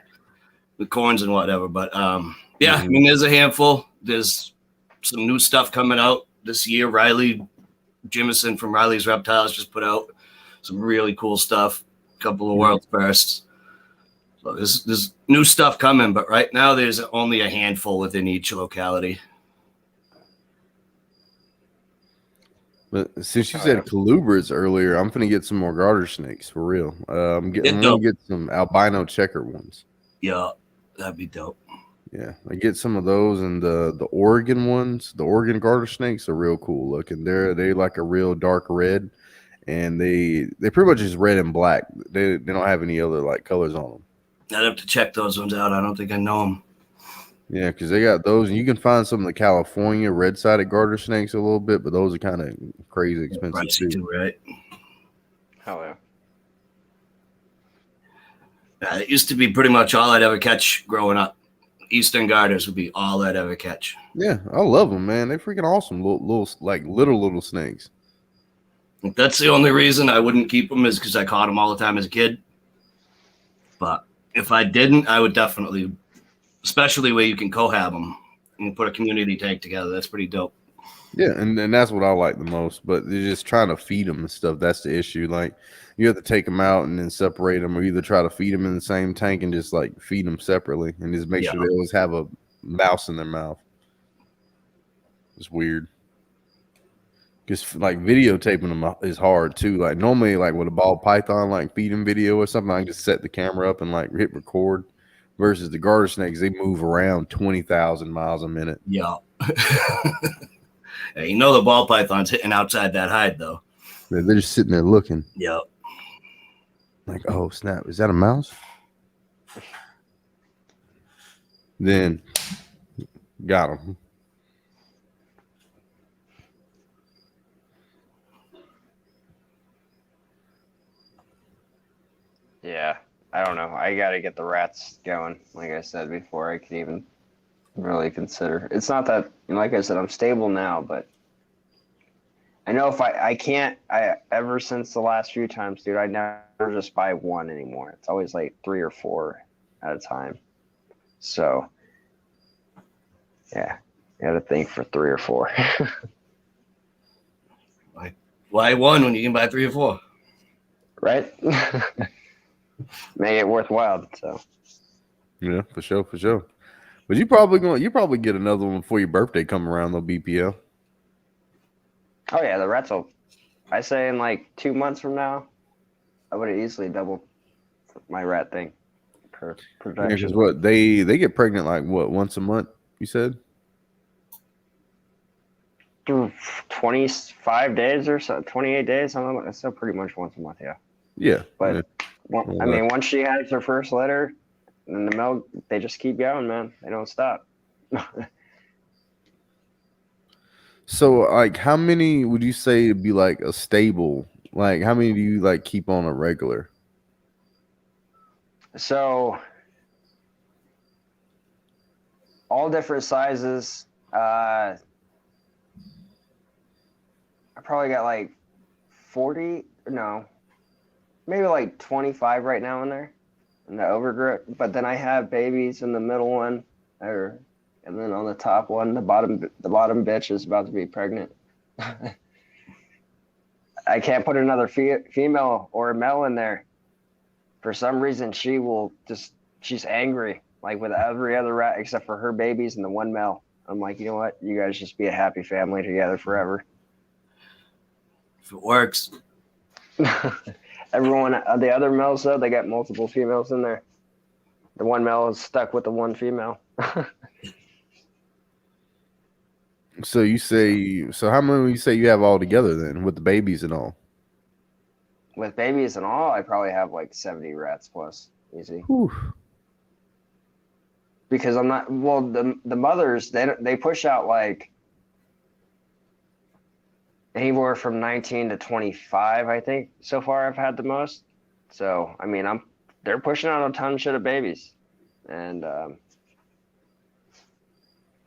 the corns and whatever. But yeah, I mean, there's a handful. There's some new stuff coming out this year. Riley Jimison from Riley's Reptiles just put out some really cool stuff. A couple of world's firsts. So there's new stuff coming, but right now there's only a handful within each locality. But since you said colubrids earlier, I'm gonna get some more garter snakes for real. I'm gonna get some albino checker ones. Yeah, that'd be dope. Yeah, I get some of those, and the Oregon ones. The Oregon garter snakes are real cool looking. They like a real dark red, and they pretty much just red and black. They don't have any other like colors on them. I'd have to check those ones out. I don't think I know them. Yeah, because they got those, and you can find some of the California red-sided garter snakes a little bit, but those are kind of crazy expensive Pricey too, right? Hell yeah. It used to be pretty much all I'd ever catch growing up. Eastern garters would be all I'd ever catch. Yeah, I love them, man. They're freaking awesome. Little like little snakes. That's the only reason I wouldn't keep them is because I caught them all the time as a kid. But if I didn't, I would definitely, especially where you can cohab them and put a community tank together. That's pretty dope. Yeah, and that's what I like the most. But they're just trying to feed them and stuff. That's the issue. Like you have to take them out and then separate them, or either try to feed them in the same tank and just like feed them separately, and just make sure they always have a mouse in their mouth. It's weird. Because like videotaping them is hard too. Like normally, like with a ball python, like feeding video or something, I can just set the camera up and like hit record. Versus the garter snakes, they move around 20,000 miles a minute. Yeah. You know the ball python's hitting outside that hide though. They're just sitting there looking. Yep. Like, oh snap, is that a mouse? Then got him. Yeah, I don't know. I got to get the rats going, like I said before. I could even really consider. It's not that, like I said, I'm stable now, but I know if I can't, ever since the last few times, dude, I never just buy one anymore. It's always like 3 or 4 at a time. So, yeah, you got to think for 3 or 4. Why one when you can buy 3 or 4? Right? Make it worthwhile. So, yeah, for sure. But you probably get another one before your birthday come around, though, BPL. Oh yeah, the rats will. I say in like 2 months from now, I would have easily doubled my rat thing per projection. Because what they get pregnant like what, once a month? You said 25 days or so, 28 days. Something like that. So pretty much once a month, yeah. Yeah, but yeah. Well, I mean, once she has her first litter, and the milk, they just keep going, man. They don't stop. So, like, how many would you say would be like a stable? Like, how many do you like keep on a regular? So, all different sizes. I probably got like 40. No, maybe like 25 right now in there, in the overgrip. But then I have babies in the middle one, and then on the top one, the bottom bitch is about to be pregnant. I can't put another female or a male in there. For some reason, she's angry, like with every other rat except for her babies and the one male. I'm like, you know what? You guys just be a happy family together forever. If it works. Everyone, the other males though, they got multiple females in there. The one male is stuck with the one female. So how many you say you have all together then with the babies and all? With babies and all, I probably have like 70 rats plus, easy. Whew. Because I'm not, well, the mothers, they push out like anywhere from 19 to 25, I think. So far I've had the most. So, I mean, they're pushing out a ton of shit of babies. And I'm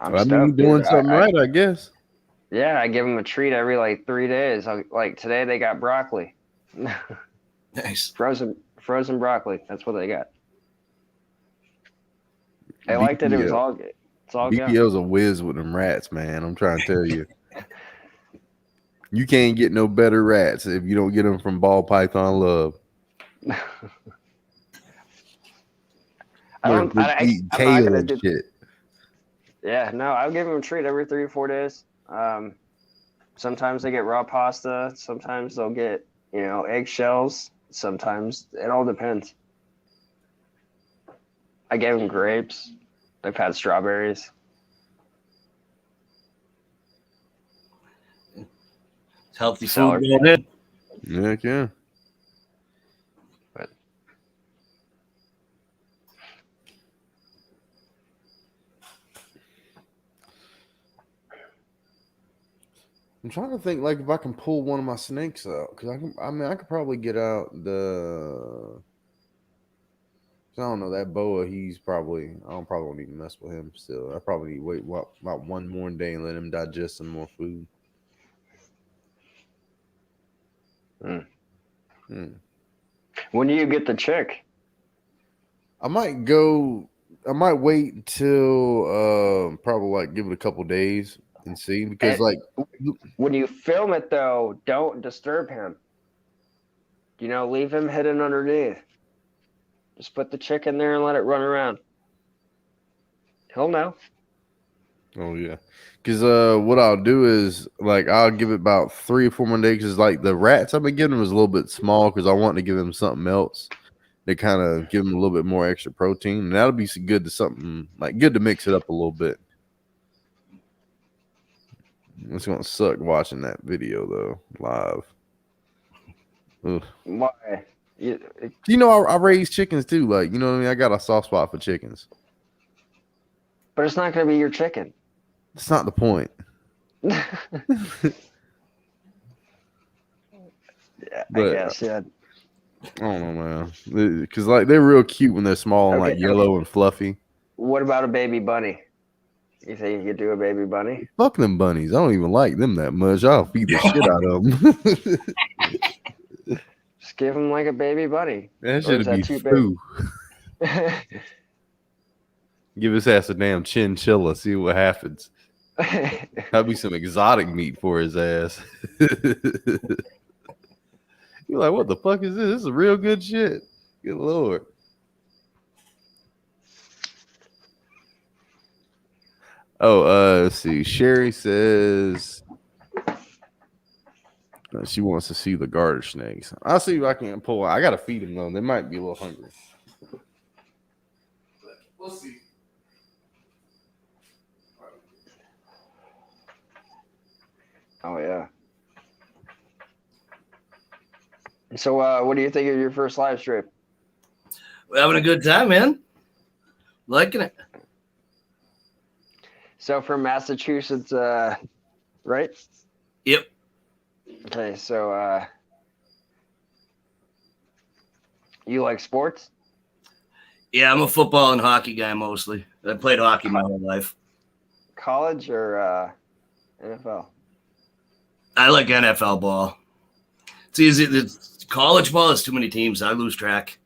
I mean, stoked, you're doing dude. something right, I guess. Yeah, I give them a treat every like 3 days. Like today they got broccoli. Nice. Frozen broccoli. That's what they got. They liked it. It was all good. It's all good. BPL's a whiz with them rats, man. I'm trying to tell you. You can't get no better rats if you don't get them from Ball Python Love. I'm not gonna do shit. Yeah, no, I'll give them a treat every 3 or 4 days. Sometimes they get raw pasta. Sometimes they'll get, eggshells. Sometimes it all depends. I gave them grapes. They've had strawberries. It's healthy food going in. Heck yeah. But I'm trying to think, like, if I can pull one of my snakes out, because I could probably get out the. I don't know, that boa. I probably won't even mess with him still. I probably need to wait about one more day and let him digest some more food. When do you get the chick? I might wait until probably like give it a couple days and see, because like when you film it though, don't disturb him. Leave him hidden underneath. Just put the chick in there and let it run around. He'll know. Oh yeah, because what I'll do is like I'll give it about 3 or 4 more days. Because like the rats I've been giving them was a little bit small, because I want to give them something else. They kind of give them a little bit more extra protein, and that'll be good to mix it up a little bit. It's gonna suck watching that video though live. Ugh. Why? I raise chickens too. Like, you know what I mean? I got a soft spot for chickens. But it's not going to be your chicken. That's not the point. Yeah, I guess. Yeah. I don't know, man. Because like they're real cute when they're small and like yellow and fluffy. What about a baby bunny? You think you could do a baby bunny? Fuck them bunnies. I don't even like them that much. I'll feed the shit out of them. Just give them like a baby bunny. That should be foo. Give his ass a damn chinchilla. See what happens. That'd be some exotic meat for his ass. You're like, what the fuck is this? This is real good shit. Good Lord. Oh, let's see. Sherry says she wants to see the garter snakes. I'll see if I can pull. I gotta feed them though. They might be a little hungry. But we'll see. Oh yeah. So, what do you think of your first live stream? We're having a good time, man. Liking it. So, from Massachusetts, right? Yep. Okay, so you like sports? Yeah, I'm a football and hockey guy mostly. I played hockey my whole life. College or NFL? I like NFL ball. It's easy. It's college ball is too many teams. I lose track.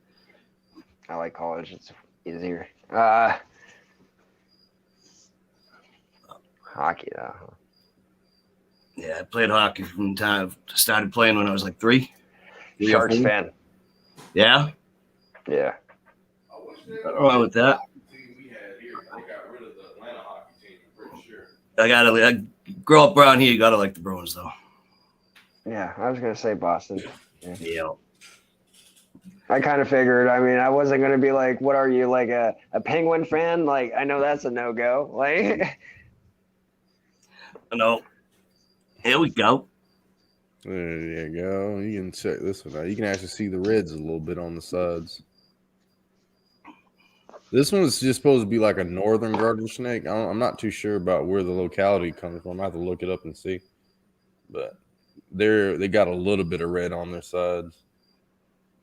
I like college. It's easier. Hockey, though. Yeah, I played hockey from the time started playing when I was like three or Sharks 4. fan. Yeah, Yeah. nothing wrong with that. I grow up around here. You gotta like the Bruins, though. Yeah, I was gonna say Boston. Yeah. I kind of figured. I mean, I wasn't gonna be like, "What are you, like a Penguin fan?" Like, I know that's a no go. Like, No. Here we go. There you go. You can check this one out. You can actually see the reds a little bit on the sides. This one's just supposed to be like a northern garter snake. I'm not too sure about where the locality comes from. I have to look it up and see. But they got a little bit of red on their sides.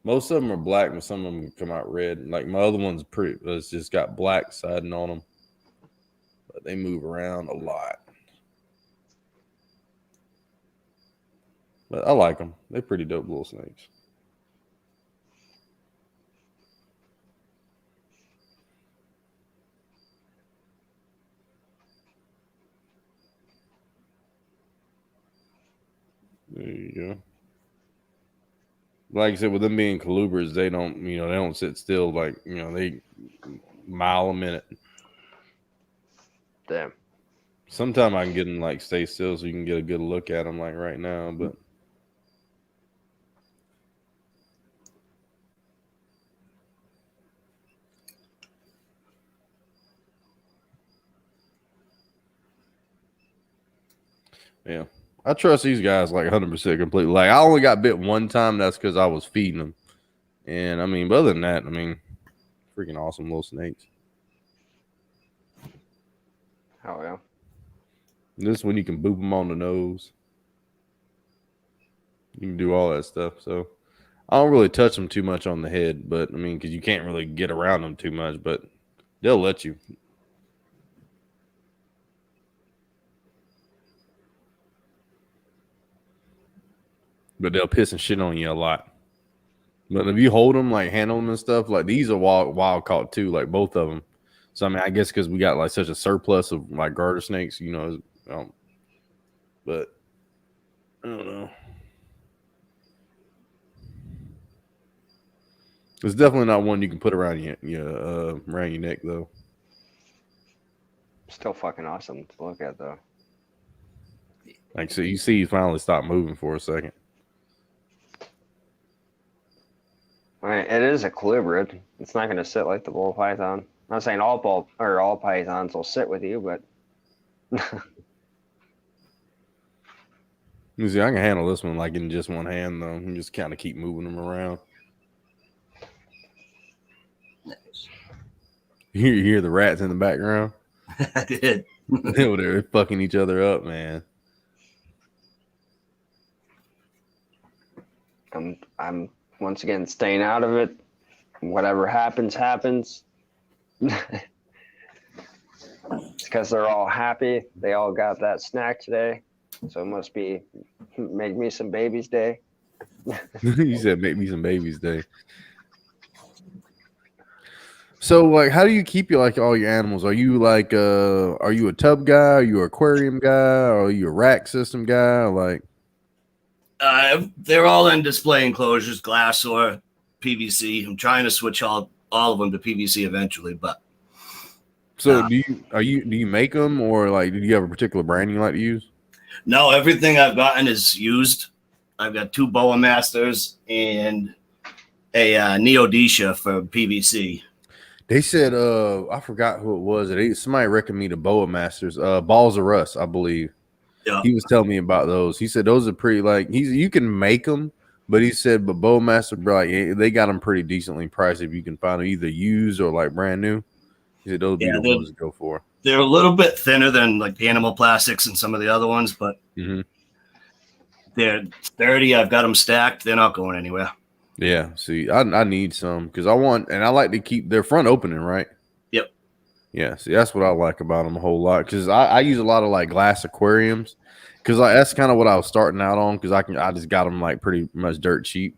Most of them are black, but some of them come out red. Like my other one's it's just got black siding on them. But they move around a lot. But I like them. They're pretty dope little snakes. There you go. Like I said, with them being colubers, they don't sit still. Like, they mile a minute. damn. Sometime I can get them like stay still so you can get a good look at them like right now. But yeah, I trust these guys like 100% completely. Like I only got bit one time. That's because I was feeding them. And I mean, but other than that, I mean, freaking awesome little snakes. Oh yeah. This one you can boop them on the nose. You can do all that stuff. So I don't really touch them too much on the head, but I mean, because you can't really get around them too much, but they'll let you. But they'll piss and shit on you a lot. But if you hold them, like handle them and stuff, like these are wild caught too, like both of them. So I mean, I guess because we got like such a surplus of like garter snakes, but I don't know. It's definitely not one you can put around your neck though. Still fucking awesome to look at though. Like so, you see, he finally stopped moving for a second. I mean, it is a colubrid. It's not gonna sit like the bull python. I'm not saying all pythons will sit with you, but You see, I can handle this one like in just one hand though. You just kind of keep moving them around. Nice. You hear the rats in the background? I did. They're fucking each other up, man. I'm once again staying out of it. Whatever happens, happens. It's because they're all happy. They all got that snack today. So it must be make me some babies day. You said make me some babies day. So like how do you keep all your animals? Are you are you a tub guy? Are you an aquarium guy? Or are you a rack system guy? Like They're all in display enclosures, glass or PVC. I'm trying to switch all of them to PVC eventually, but so do you make them or like do you have a particular brand you like to use? no, everything I've gotten is used. I've got 2 Boa Masters and a Neodecia for PVC. They said I forgot who it was. Somebody recommended me the Boa Masters, Balls of Rust, I believe. Yeah. He was telling me about those. He said those are pretty you can make them, but he said but Boa Master, bro, they got them pretty decently priced if you can find them either used or like brand new. He said those would be the ones to go for. They're a little bit thinner than like the Animal Plastics and some of the other ones, but they're sturdy. I've got them stacked. They're not going anywhere. Yeah, see, I need some because I like to keep their front opening, right? Yep. Yeah, see, that's what I like about them a whole lot because I use a lot of like glass aquariums because that's kind of what I was starting out on because I just got them like pretty much dirt cheap,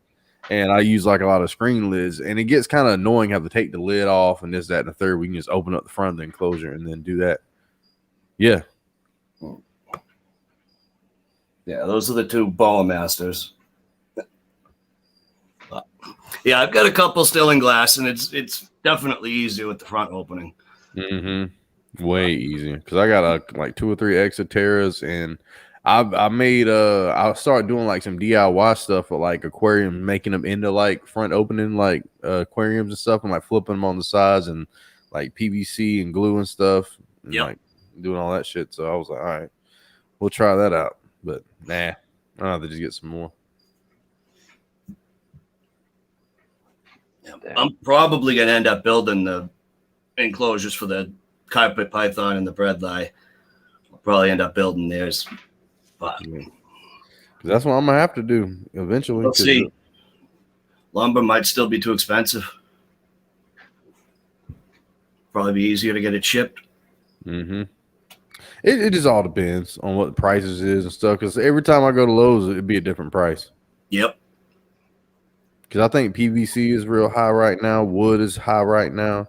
and I use like a lot of screen lids, and it gets kind of annoying have to take the lid off and this, that, and the third. We can just open up the front of the enclosure and then do that. Yeah. Yeah, those are the two ball masters. Yeah, I've got a couple still in glass, and it's definitely easier with the front opening. Mm-hmm. Way easier because I got like 2 or 3 Exoterras, and I started doing like some DIY stuff with like aquarium, making them into like front opening like aquariums and stuff, and like flipping them on the sides and like PVC and glue and stuff, and Yep. like doing all that shit. So I was like, all right, we'll try that out. But nah, I'll have to just get some more. I'm probably gonna end up building the enclosures for the carpet python and the breadlie. I'll probably end up building theirs, but that's what I'm gonna have to do eventually. we'll see. Lumber might still be too expensive. Probably be easier to get it shipped. Mm-hmm. It just all depends on what the prices is and stuff. Because every time I go to Lowe's, it'd be a different price. Yep. Because I think PVC is real high right now. Wood is high right now.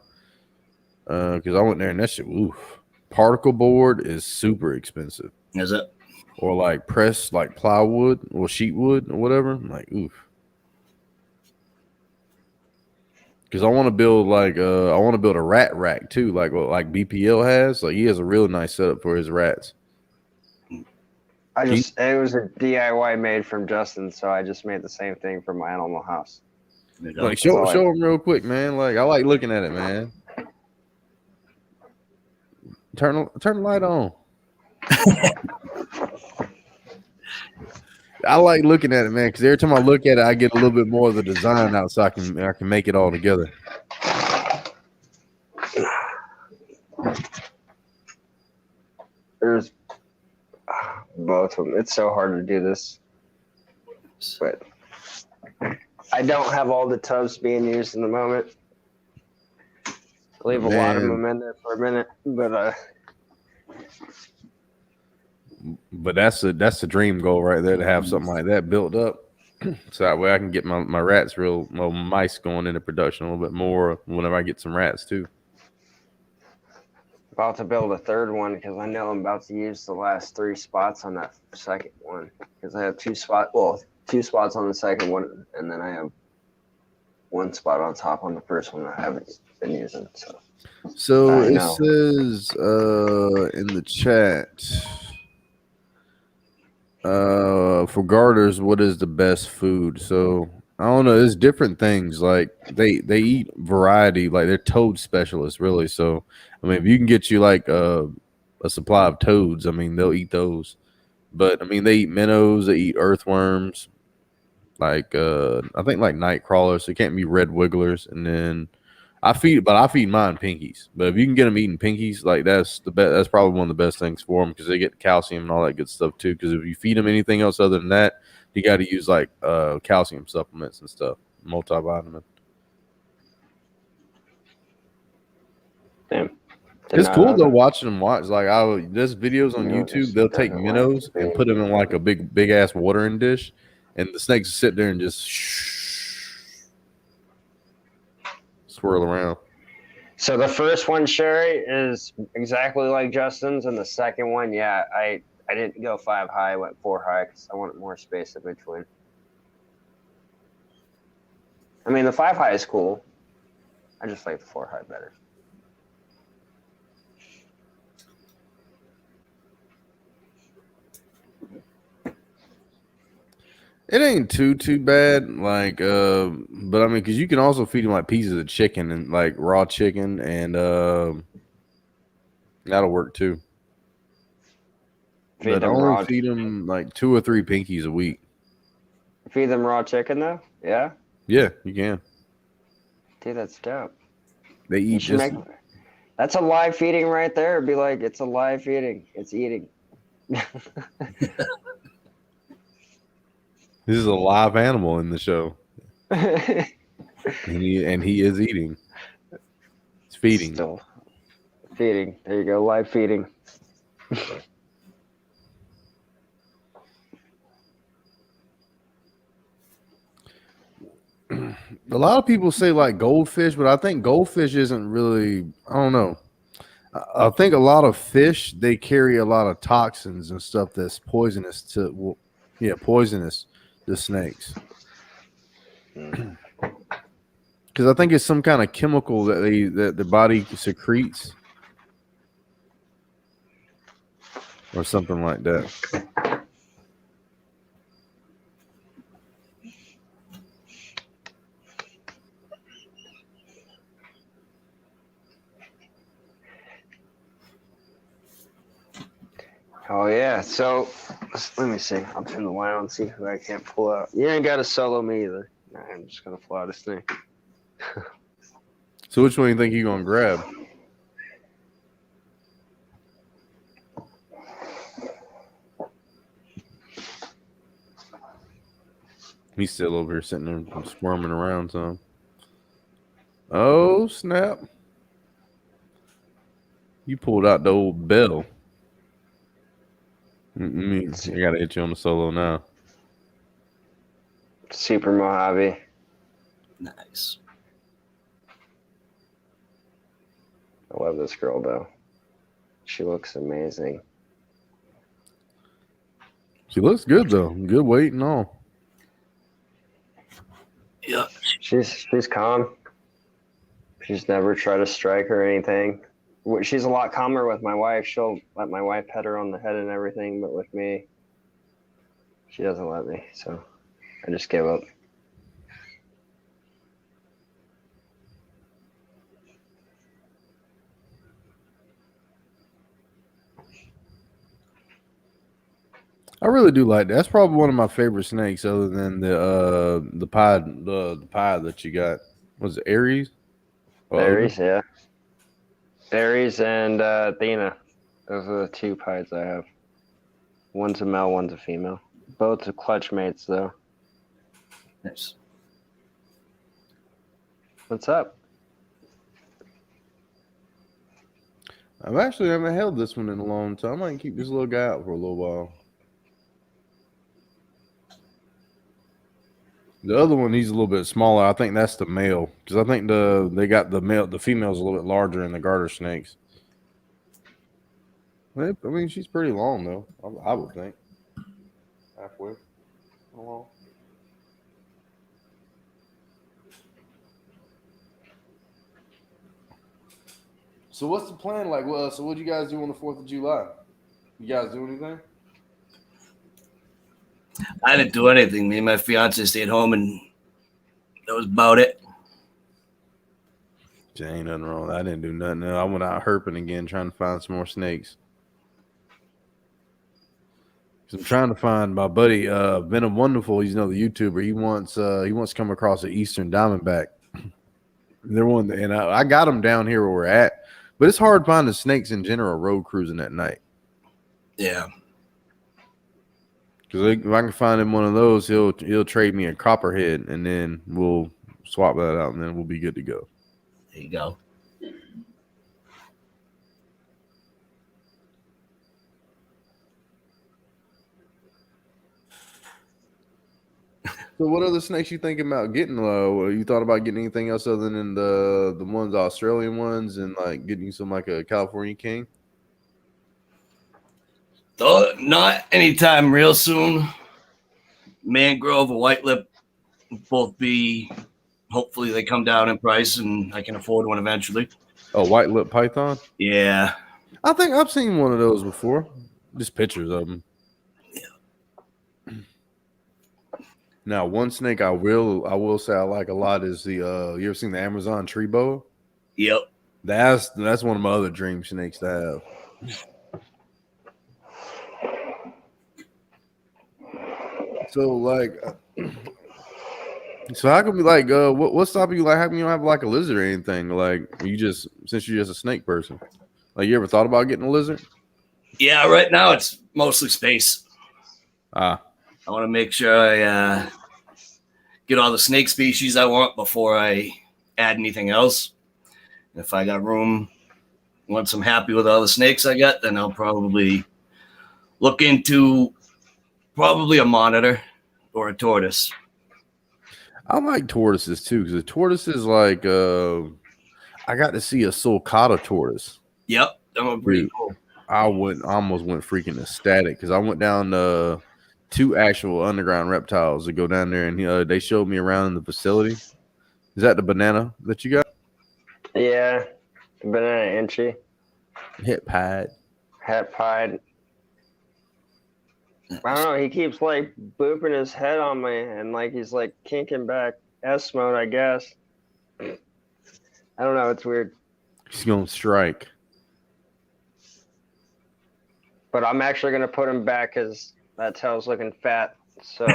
Because I went there and that shit, oof. Particle board is super expensive. Is it? Or like pressed like plywood or sheet wood or whatever. I'm like, oof. Because I want to build like a rat rack too, like what like BPL has. Like he has a real nice setup for his rats. It was a DIY made from Justin, so I just made the same thing for my animal house. Like show him real quick, man. Like I like looking at it, man. Turn the light on. I like looking at it, man, because every time I look at it, I get a little bit more of the design out, so I can make it all together. There's both of them. It's so hard to do this, but I don't have all the tubs being used in the moment. Leave a lot of them in there for a minute, but that's the dream goal right there, to have something like that built up, so that way I can get my rats mice going into production a little bit more whenever I get some rats too. About to build a third one because I know I'm about to use the last 3 spots on that second one, because I have 2 spots on the second one, and then I have 1 spot on top on the first one I haven't been using. So it says in the chat, for garters, what is the best food? So I don't know. There's different things. Like they eat variety. Like they're toad specialists, really. So I mean, if you can get you like a supply of toads, I mean, they'll eat those. But I mean, they eat minnows. They eat earthworms. Like I think like night crawlers. So it can't be red wigglers. And then I feed mine pinkies. But if you can get them eating pinkies, like that's the best. That's probably one of the best things for them, because they get calcium and all that good stuff too. Because if you feed them anything else other than that, you got to use like calcium supplements and stuff, multivitamin. Damn. It's cool though watching them watch. Like there's videos on YouTube. They'll take minnows and put them in like a big ass watering dish, and the snakes sit there and just swirl around. So the first one, Sherry, is exactly like Justin's, and the second one, yeah, I didn't go 5 high, I went 4 high because I wanted more space in between. I mean, the 5 high is cool. I just like the 4 high better. It ain't too bad, like, but I mean, because you can also feed them like pieces of chicken and like raw chicken, and that'll work too. But only feed them like 2 or 3 pinkies a week. Feed them raw chicken though? Yeah. Yeah, you can. Dude, that's dope. They eat just. That's a live feeding right there. It'd be like, it's a live feeding. It's eating. This is a live animal in the show, and he is eating. It's feeding. Still feeding. There you go. Live feeding. A lot of people say like goldfish, but I think goldfish isn't really. I don't know. I think a lot of fish, they carry a lot of toxins and stuff that's poisonous to Yeah, poisonous. The snakes. Mm. Because I think it's some kind of chemical that the body secretes, or something like that. Oh yeah. So let me see. I'll turn the light on. See who I can't pull out. You ain't got to solo me either. Nah, I'm just gonna fly this thing. So which one do you think you're gonna grab? He's still over here sitting there squirming around some. Oh snap! You pulled out the old bell. I gotta hit you on the solo now. Super Mojave. Nice. I love this girl though. She looks amazing. She looks good though. Good weight and all. Yeah. She's calm. She's never tried to strike or anything. She's a lot calmer with my wife. She'll let my wife pet her on the head and everything, but with me, she doesn't let me. So I just gave up. I really do like that. That's probably one of my favorite snakes, other than the pie that you got. Was it Aries? Aries, yeah. Aries and Athena. Those are the two pies I have. One's a male, one's a female. Both are clutch mates, though. Nice. What's up? I haven't held this one in a long time. I might keep this little guy out for a little while. The other one, he's a little bit smaller. I think that's the male, because I think the female's a little bit larger in the garter snakes. I mean, she's pretty long though. I would think halfway long. So what's the plan? Like, so what do you guys do on the 4th of July? You guys do anything? I didn't do anything. Me and my fiance stayed home, and that was about it. There ain't nothing wrong. I didn't do nothing. I went out herping again, trying to find some more snakes. I'm trying to find my buddy Venom Wonderful. He's the YouTuber. He wants to come across an Eastern Diamondback. They're one, and I got them down here where we're at, but it's hard finding snakes in general road cruising at night. Yeah. Because if I can find him one of those, he'll trade me a copperhead, and then we'll swap that out, and then we'll be good to go. There you go. So, what other snakes you thinking about getting? You thought about getting anything else other than the ones, the Australian ones, and like getting some like a California King? Not anytime real soon. Mangrove or white lip both be. Hopefully, they come down in price, and I can afford one eventually. Oh, white lip python. Yeah. I think I've seen one of those before. Just pictures of them. Yeah. Now, one snake I will say I like a lot is the you ever seen the Amazon tree boa? Yep. That's one of my other dream snakes to have. So like, so how come you like what's stopping you like having you don't have like a lizard or anything? Like since you're just a snake person, like you ever thought about getting a lizard? Yeah. Right now it's mostly space. I want to make sure I get all the snake species I want before I add anything else. If I got room, once I'm happy with all the snakes I got, then I'll probably look into probably a monitor or a tortoise. I like tortoises too, because the tortoise is like I got to see a sulcata tortoise. Yep, that would be pretty cool. I almost went freaking ecstatic because I went down to 2 actual underground reptiles that go down there, and they showed me around in the facility. Is that the banana that you got? Yeah, banana inchy, Hit pad. hat pied. I don't know. He keeps like booping his head on me, and like he's like kinking back S mode, I guess. I don't know. It's weird, He's gonna strike. but I'm actually gonna put him back because that tail's looking fat. So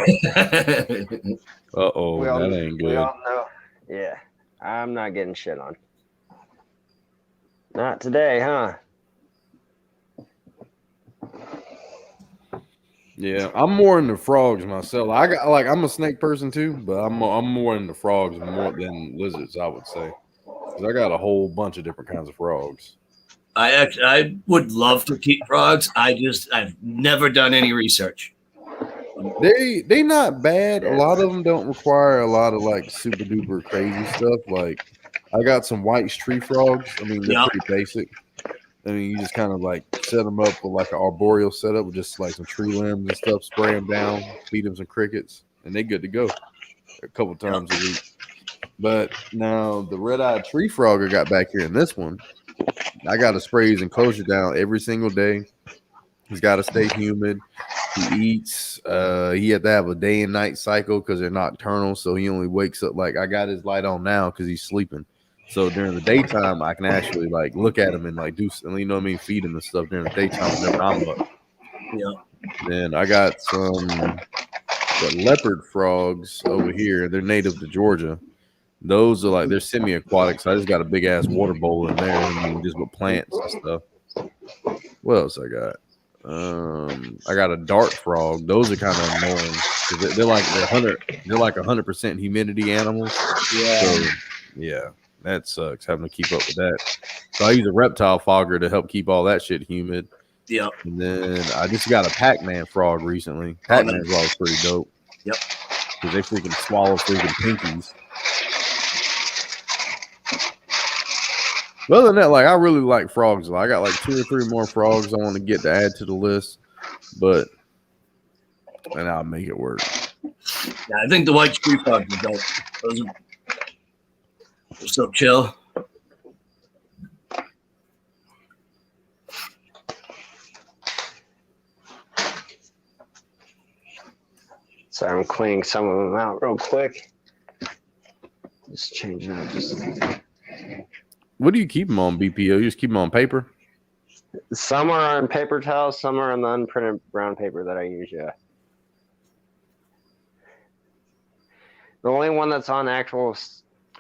Uh-oh, we all that ain't we good. all know. Yeah, I'm not getting shit on. Not today, huh? Yeah, I'm more into frogs myself. I'm a snake person too, but I'm more into frogs more than lizards, I would say. 'Cause I got a whole bunch of different kinds of frogs. I would love to keep frogs. I've never done any research. They not bad. A lot of them don't require a lot of like super duper crazy stuff. Like I got some white tree frogs. I mean, they're Yeah. pretty basic. I mean, you just kind of like set them up with like an arboreal setup with just like some tree limbs and stuff, spray them down, feed them some crickets, and they good to go a couple times a week. But now the red-eyed tree frog I got back here in this one, I got to spray his enclosure down every single day. He's got to stay humid. He eats. He had to have a day and night cycle because they're nocturnal. So he only wakes up like I got his light on now because he's sleeping. So during the daytime, I can actually like look at him and like do, you know what I mean, feed him and stuff during the daytime whenever I'm up. Yeah. Then I got the leopard frogs over here. They're native to Georgia. Those are like they're semi-aquatic. So I just got a big ass water bowl in there. I mean, just with plants and stuff. What else I got? I got a dart frog. Those are kind of annoying. They're like 100% humidity animals. Yeah. So yeah, that sucks having to keep up with that. So I use a reptile fogger to help keep all that shit humid. Yep. And then I just got a Pac-Man frog recently. Pac-Man frog's pretty dope. Yep. Because they freaking swallow freaking pinkies. But other than that, like I really like frogs. I got like 2 or 3 more frogs I want to get to add to the list, and I'll make it work. Yeah, I think the white tree frogs are dope. Those are so chill. So I'm cleaning some of them out real quick. Just changing up just. What do you keep them on, BPO? You just keep them on paper? Some are on paper towels, some are on the unprinted brown paper that I use, yeah. The only one that's on actual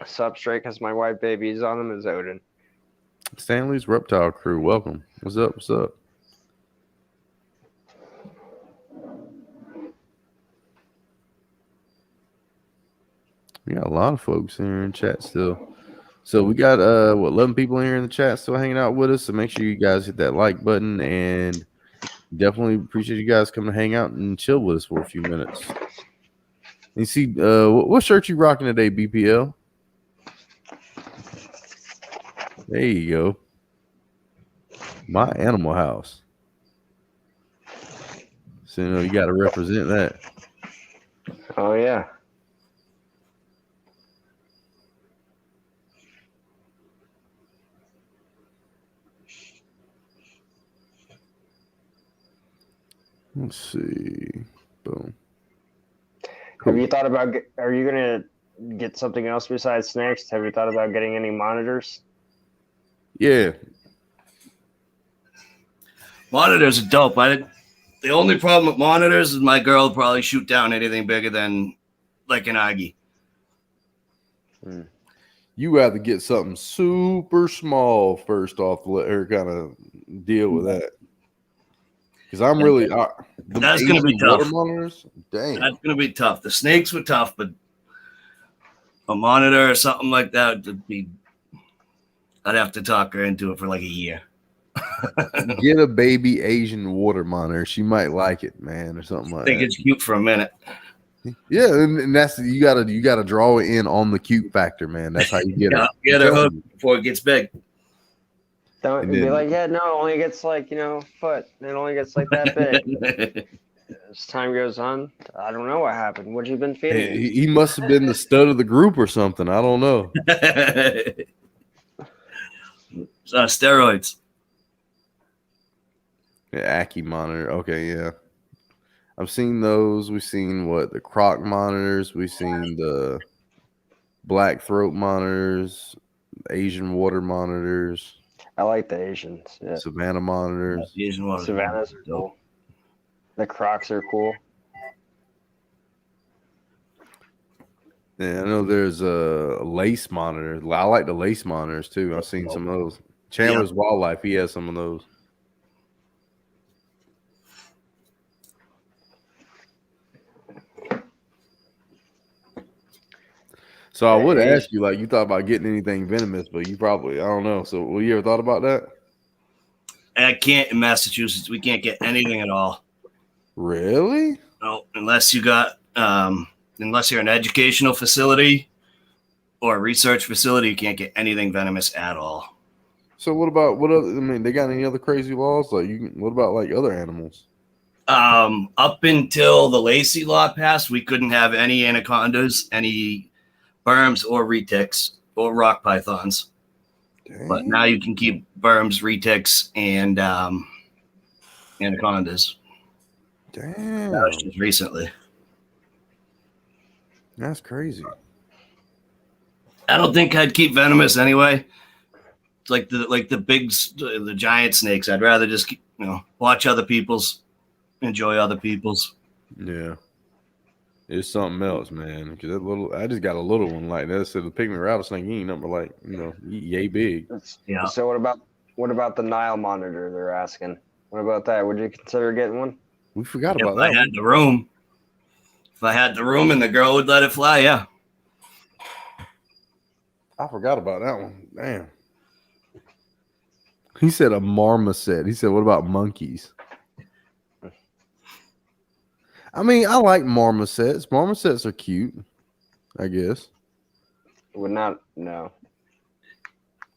substrate, because my white baby's on them, is Odin. Stanley's Reptile Crew, welcome. What's up? What's up? We got a lot of folks here in chat still. So we got 11 people here in the chat still hanging out with us. So make sure you guys hit that like button, and definitely appreciate you guys coming to hang out and chill with us for a few minutes. You see, what shirt you rocking today, BPL? There you go. My Animal House. So you got to represent that. Oh yeah. Let's see. Boom. Have you thought about? Are you gonna get something else besides snakes? Have you thought about getting any monitors? Yeah. Monitors are dope. The only problem with monitors is my girl will probably shoot down anything bigger than like an Aggie. You have to get something super small first off to let her kind of deal with that. Because I'm really that's going to be tough. Water monitors, damn. That's going to be tough. The snakes were tough, but a monitor or something like that would be. I'd have to talk her into it for like a year. Get a baby Asian water monitor. She might like it, man, or something like that. I think it's cute for a minute. Yeah, and that's you gotta draw it in on the cute factor, man. That's how you get it. Get her hooked before it gets big. Don't be like, yeah, no, it only gets like foot. It only gets like that big. as time goes on, I don't know what happened. What you been feeding him? He must have been the stud of the group or something. I don't know. Steroids. Yeah, Aki monitor. Okay, yeah. I've seen those. We've seen the croc monitors. We've seen the black throat monitors, Asian water monitors, I like the Asians. Yeah. Savannah monitors. Asian water. Savannahs are cool. The Crocs are cool. Yeah, I know there's a lace monitor. I like the lace monitors too. I've seen some of those. Chandler's Wildlife, he has some of those. So I would ask you, like, you thought about getting anything venomous, but you probably, I don't know. So, well, you ever thought about that? I can't in Massachusetts. We can't get anything at all. Really? No, unless you got, unless you're an educational facility or a research facility, you can't get anything venomous at all. So what about what other? I mean, they got any other crazy laws? Like, what about like other animals? Up until the Lacey law passed, we couldn't have any anacondas, any berms or retics or rock pythons. Dang. But now you can keep berms, retics, and anacondas. Damn. That was just recently. That's crazy. I don't think I'd keep venomous anyway. It's like the giant snakes. I'd rather just watch other people's, enjoy other people's. Yeah. It's something else, man. Because I just got a little one like that. So the pygmy rattlesnake, he ain't nothing like, yay big. Yeah. So what about the Nile monitor? They're asking. What about that? Would you consider getting one? We forgot about that. If I had the room. If I had the room and the girl would let it fly, yeah. I forgot about that one. Damn. He said a marmoset. He said, what about monkeys? I mean, I like marmosets. Marmosets are cute, I guess. Would not, no.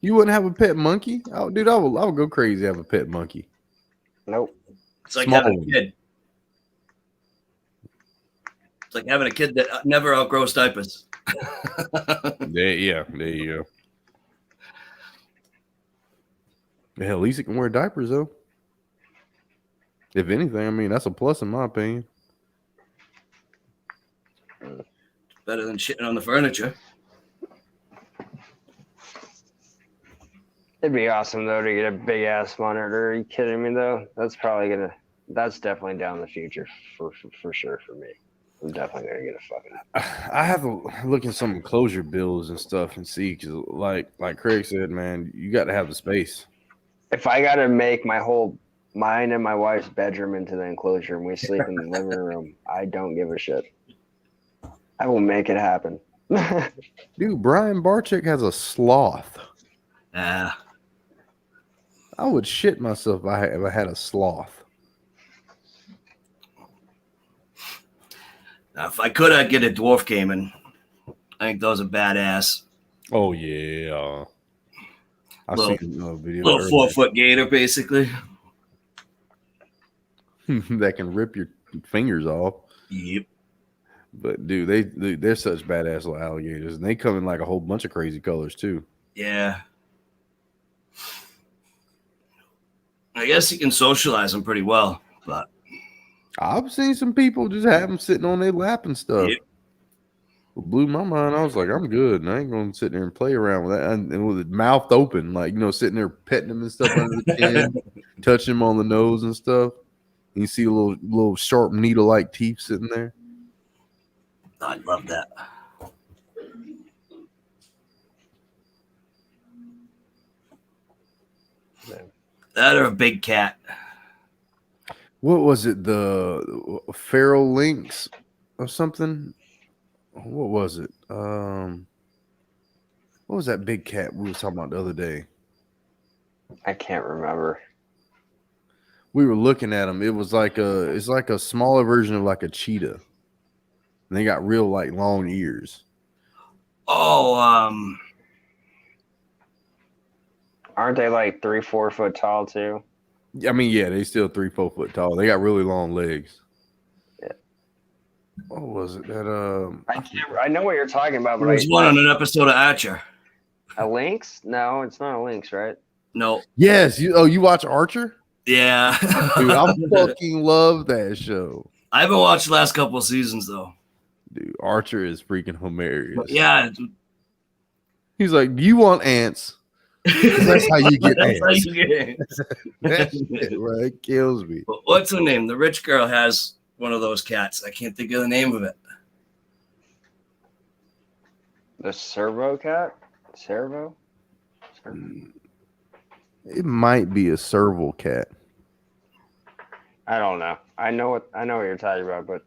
You wouldn't have a pet monkey? Oh, dude, I would go crazy to have a pet monkey. Nope. It's like having a kid. It's like having a kid that never outgrows diapers. There you go. Hell, at least he can wear diapers, though. If anything, I mean, that's a plus in my opinion. Better than shitting on the furniture. It'd be awesome, though, to get a big-ass monitor. Are you kidding me, though? That's definitely down the future for sure for me. I'm definitely going to get a fucking... I have to look at some enclosure bills and stuff and see, because like Craig said, man, you got to have the space. If I got to make mine and my wife's bedroom into the enclosure and we sleep in the living room, I don't give a shit. I will make it happen. Dude, Brian Barczyk has a sloth. Yeah. I would shit myself if I had a sloth. Now, if I could, I'd get a dwarf caiman. I think those are badass. Oh, yeah. I've seen a video. Little 4-foot gator, basically. That can rip your fingers off. Yep. But dude, they're such badass little alligators, and they come in like a whole bunch of crazy colors too. Yeah. I guess you can socialize them pretty well, but I've seen some people just have them sitting on their lap and stuff. Yep. It blew my mind. I was like, I'm good, and I ain't gonna sit there and play around with that. And with it mouth open, like sitting there petting them and stuff under the chin, touching them on the nose and stuff. And you see a little sharp needle-like teeth sitting there. I love that. That or a big cat. What was it? The feral lynx or something? What was it? What was that big cat we were talking about the other day? I can't remember. We were looking at them. It was it's like a smaller version of like a cheetah. And they got real like long ears. Oh, aren't they like 3-4 foot tall too? I mean, yeah, they still 3-4 foot tall. They got really long legs. What was it that I know what you're talking about, There but was one on an episode of Archer. a Lynx? No, it's not a Lynx, right? No. Yes, you watch Archer? Yeah. Dude, I fucking love that show. I haven't watched the last couple of seasons though. Dude, Archer is freaking hilarious. But yeah. He's like, "Do you want ants?" That's how you get That's how ants. you get ants. That shit, bro, it kills me. But what's her name? The rich girl has one of those cats. I can't think of the name of it. The servo cat? Servo? It might be a serval cat. I don't know. I know what you're talking about, but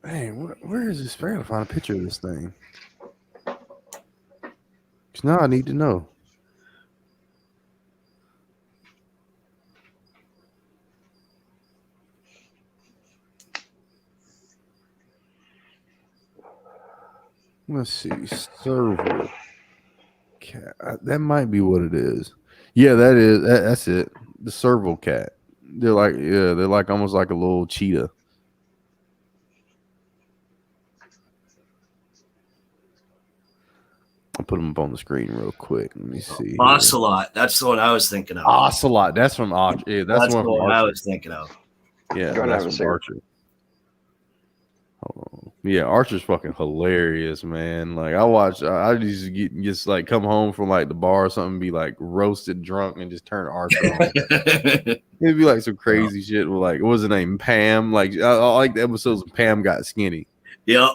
Hey, where is this? I gotta find a picture of this thing. Cause now I need to know. Let's see, serval cat. That might be what it is. Yeah, that's it. The serval cat. They're like almost like a little cheetah. I'll put them up on the screen real quick. Let me see. Ocelot. That's the one I was thinking of. Ocelot. That's from Archer. Yeah, that's the one from one I Archer. was thinking of. Yeah, Go and that's have a from cigarette. Archer. Hold on. Yeah, Archer's fucking hilarious, man. Like I used to just like come home from like the bar or something, be like roasted drunk, and just turn Archer on. It'd be like some crazy shit with like what was her name, Pam. Like I like the episodes when Pam got skinny. Yep.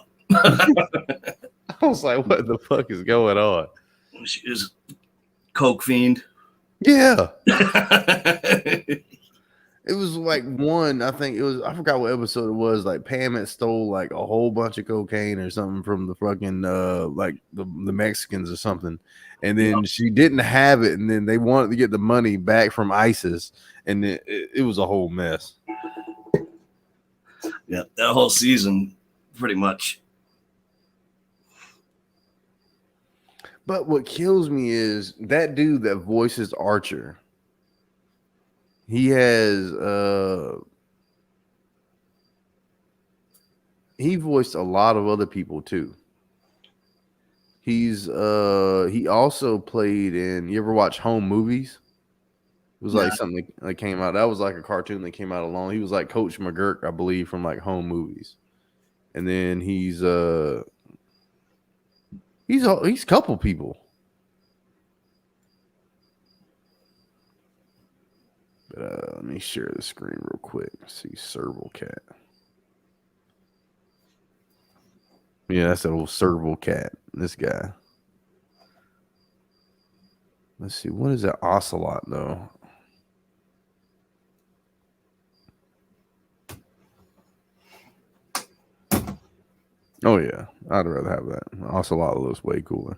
I was like, what the fuck is going on? She was coke fiend. Yeah. It was like one, I think it was, I forgot what episode it was. Like Pam had stole like a whole bunch of cocaine or something from the fucking like the Mexicans or something. And then she didn't have it, and then they wanted to get the money back from ISIS, and it was a whole mess. Yeah, that whole season pretty much. But what kills me is that dude that voices Archer. He has he voiced a lot of other people too. He also played in, you ever watch Home Movies? It was like something that came out. That was like a cartoon that came out along. He was like Coach McGurk, I believe, from like Home Movies. And then he's a couple people. Let me share the screen real quick. See, serval cat. Yeah, that's that old serval cat. This guy. Let's see. What is that ocelot though? Oh yeah, I'd rather have that. Ocelot looks way cooler.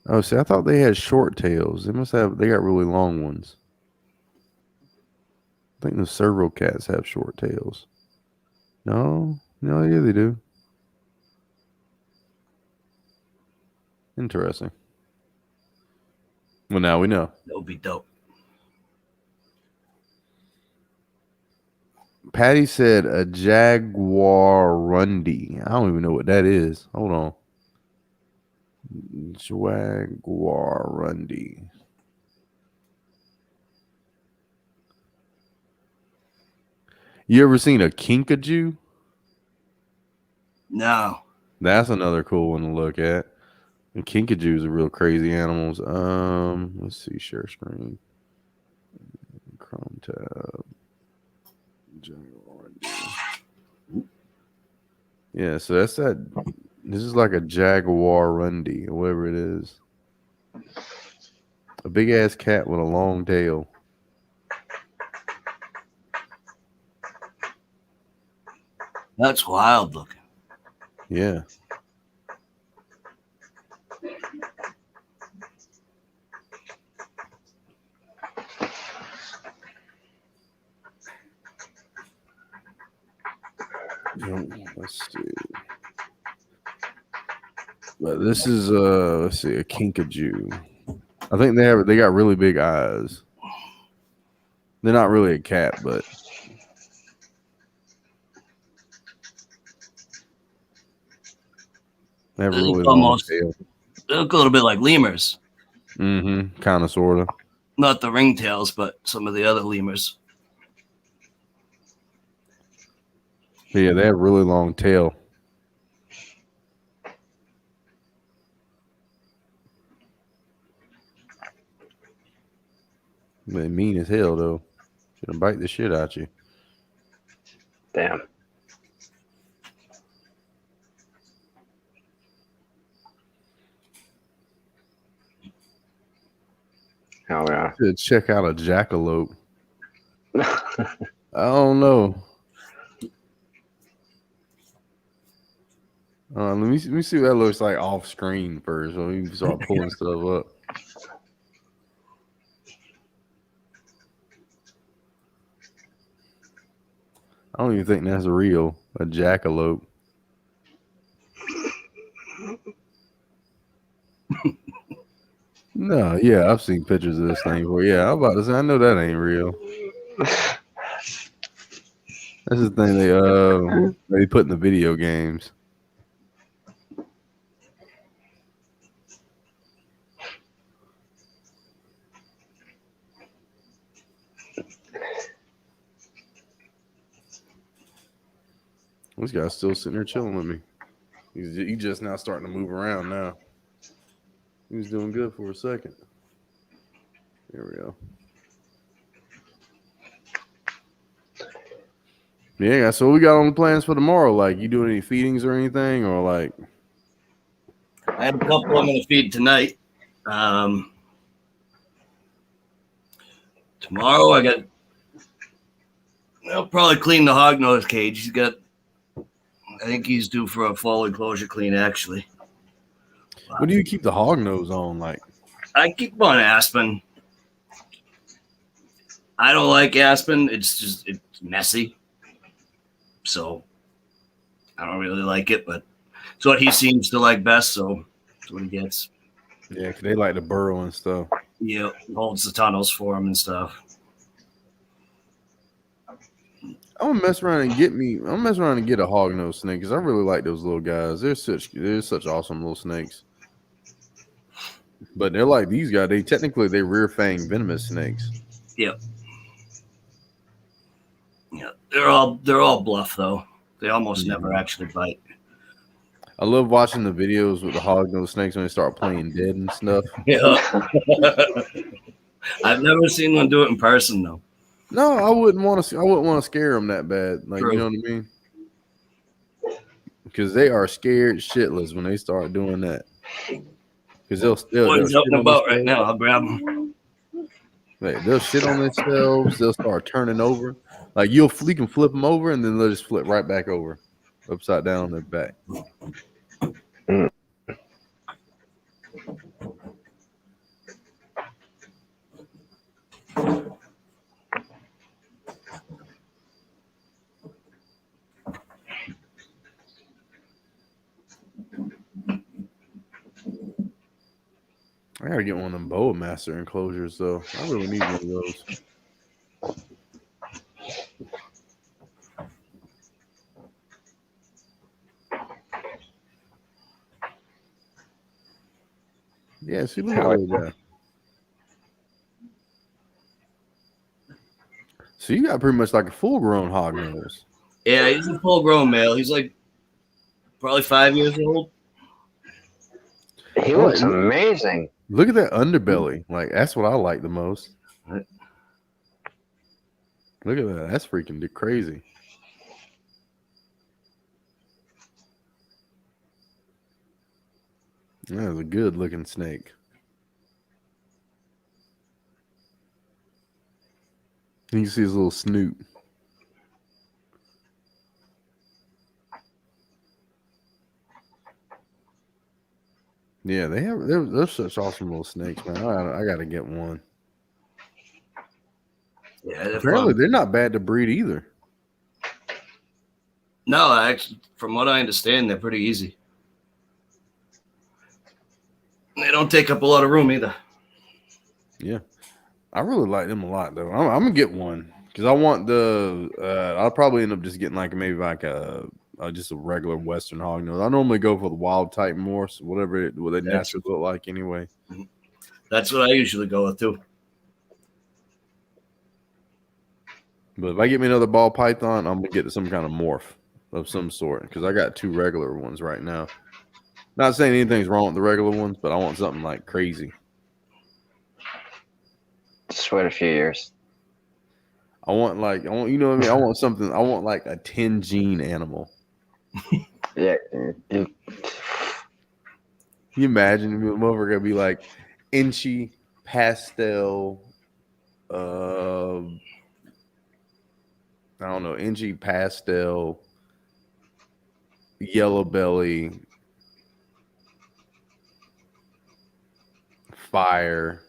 Oh, see, I thought they had short tails. They got really long ones. I think the serval cats have short tails. No, yeah, they do. Interesting. Well, now we know. That would be dope. Patty said a jaguarundi. I don't even know what that is. Hold on. Jaguarundi. You ever seen a kinkajou? No. That's another cool one to look at. And kinkajous are real crazy animals. Let's see, share screen. Chrome tab. Yeah, so that's that. This is like a jaguarundi, or whatever it is. A big ass cat with a long tail. That's wild looking. Yeah. Let's see. But this is let's see, a kinkajou. I think they got really big eyes. They're not really a cat, but they have a They really look long almost. tail. They look a little bit like lemurs. Mm-hmm. Kind of, sort of. Not the ringtails, but some of the other lemurs. Yeah, they have a really long tail. They mean as hell, though. Gonna bite the shit out you. Damn. Oh yeah. Should check out a jackalope. I don't know. Let me see what that looks like off screen first, so we can start pulling stuff up. I don't even think that's real. A jackalope. No, yeah, I've seen pictures of this thing before. Yeah, I'm about to say I know that ain't real. That's the thing they put in the video games. This guy's still sitting there chilling with me. He just now starting to move around now. He was doing good for a second. There we go. Yeah, so we got on the plans for tomorrow. Like, you doing any feedings or anything, or like? I have a couple I'm going to feed tonight. Tomorrow I'll probably clean the hognose cage. I think he's due for a fall enclosure clean, actually. What do you keep the hog nose on? Like, I keep on Aspen. I don't like Aspen. It's messy. So I don't really like it, but it's what he seems to like best. So that's what he gets. yeah, because they like to burrow and stuff. Yeah, holds the tunnels for him and stuff. I'm gonna mess around and get a hog nose snake because I really like those little guys. They're such awesome little snakes. But they're like these guys. They're rear fang venomous snakes. Yep. Yeah, they're all bluff though. They almost never actually bite. I love watching the videos with the hog nose snakes when they start playing dead and stuff. Yeah. I've never seen one do it in person though. No, I wouldn't want to scare them that bad. Like, True. you know what I mean? Because they are scared shitless when they start doing that. Because What he's shit up and on about right themselves. now? I'll grab him. They'll shit on themselves. They'll start turning over. Like you can flip them over, and then they'll just flip right back over, upside down on their back. I gotta get one of them boa master enclosures though. I really need one of those. Yeah, see, look at that little guy. So you got pretty much like a full-grown hog nose. Yeah, he's a full-grown male. He's like probably 5 years old. He looks amazing. Look at that underbelly. Like, that's what I like the most. Right. Look at that. That's freaking crazy. That was a good-looking snake. You can see his little snoot. Yeah, they're such awesome little snakes, man. I gotta get one. Yeah, Apparently, they're not bad to breed either. No, actually, from what I understand, they're pretty easy. They don't take up a lot of room either. Yeah, I really like them a lot though. I'm gonna get one because I want the. I'll probably end up just getting like maybe like a just a regular Western hog nose. I normally go for the wild type more, so what they naturally look like anyway. That's what I usually go with too. But if I get me another ball python, I'm gonna get some kind of morph of some sort because I got 2 regular ones right now. Not saying anything's wrong with the regular ones, but I want something like crazy. Just wait a few years. I want you know what I mean? I want something. I want like a 10 gene animal. Yeah. Can you imagine if the motherfucker gonna be like inchy pastel? I don't know, inchy pastel, yellow belly, fire.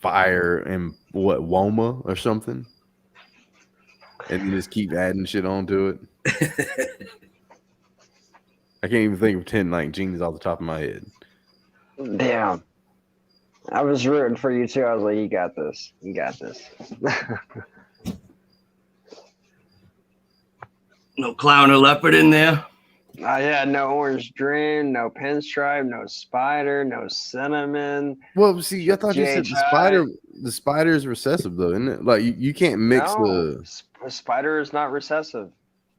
Fire and what Woma or something, and you just keep adding shit onto it. I can't even think of 10 like genes off the top of my head. Damn. I was rooting for you too. I was like, you got this. You got this. No clown or leopard in there. Yeah, no orange dream, no pinstripe, no spider, no cinnamon. Well, see, I thought you said GHI. the spider is recessive though, isn't it? Like you can't mix No, the. a spider is not recessive.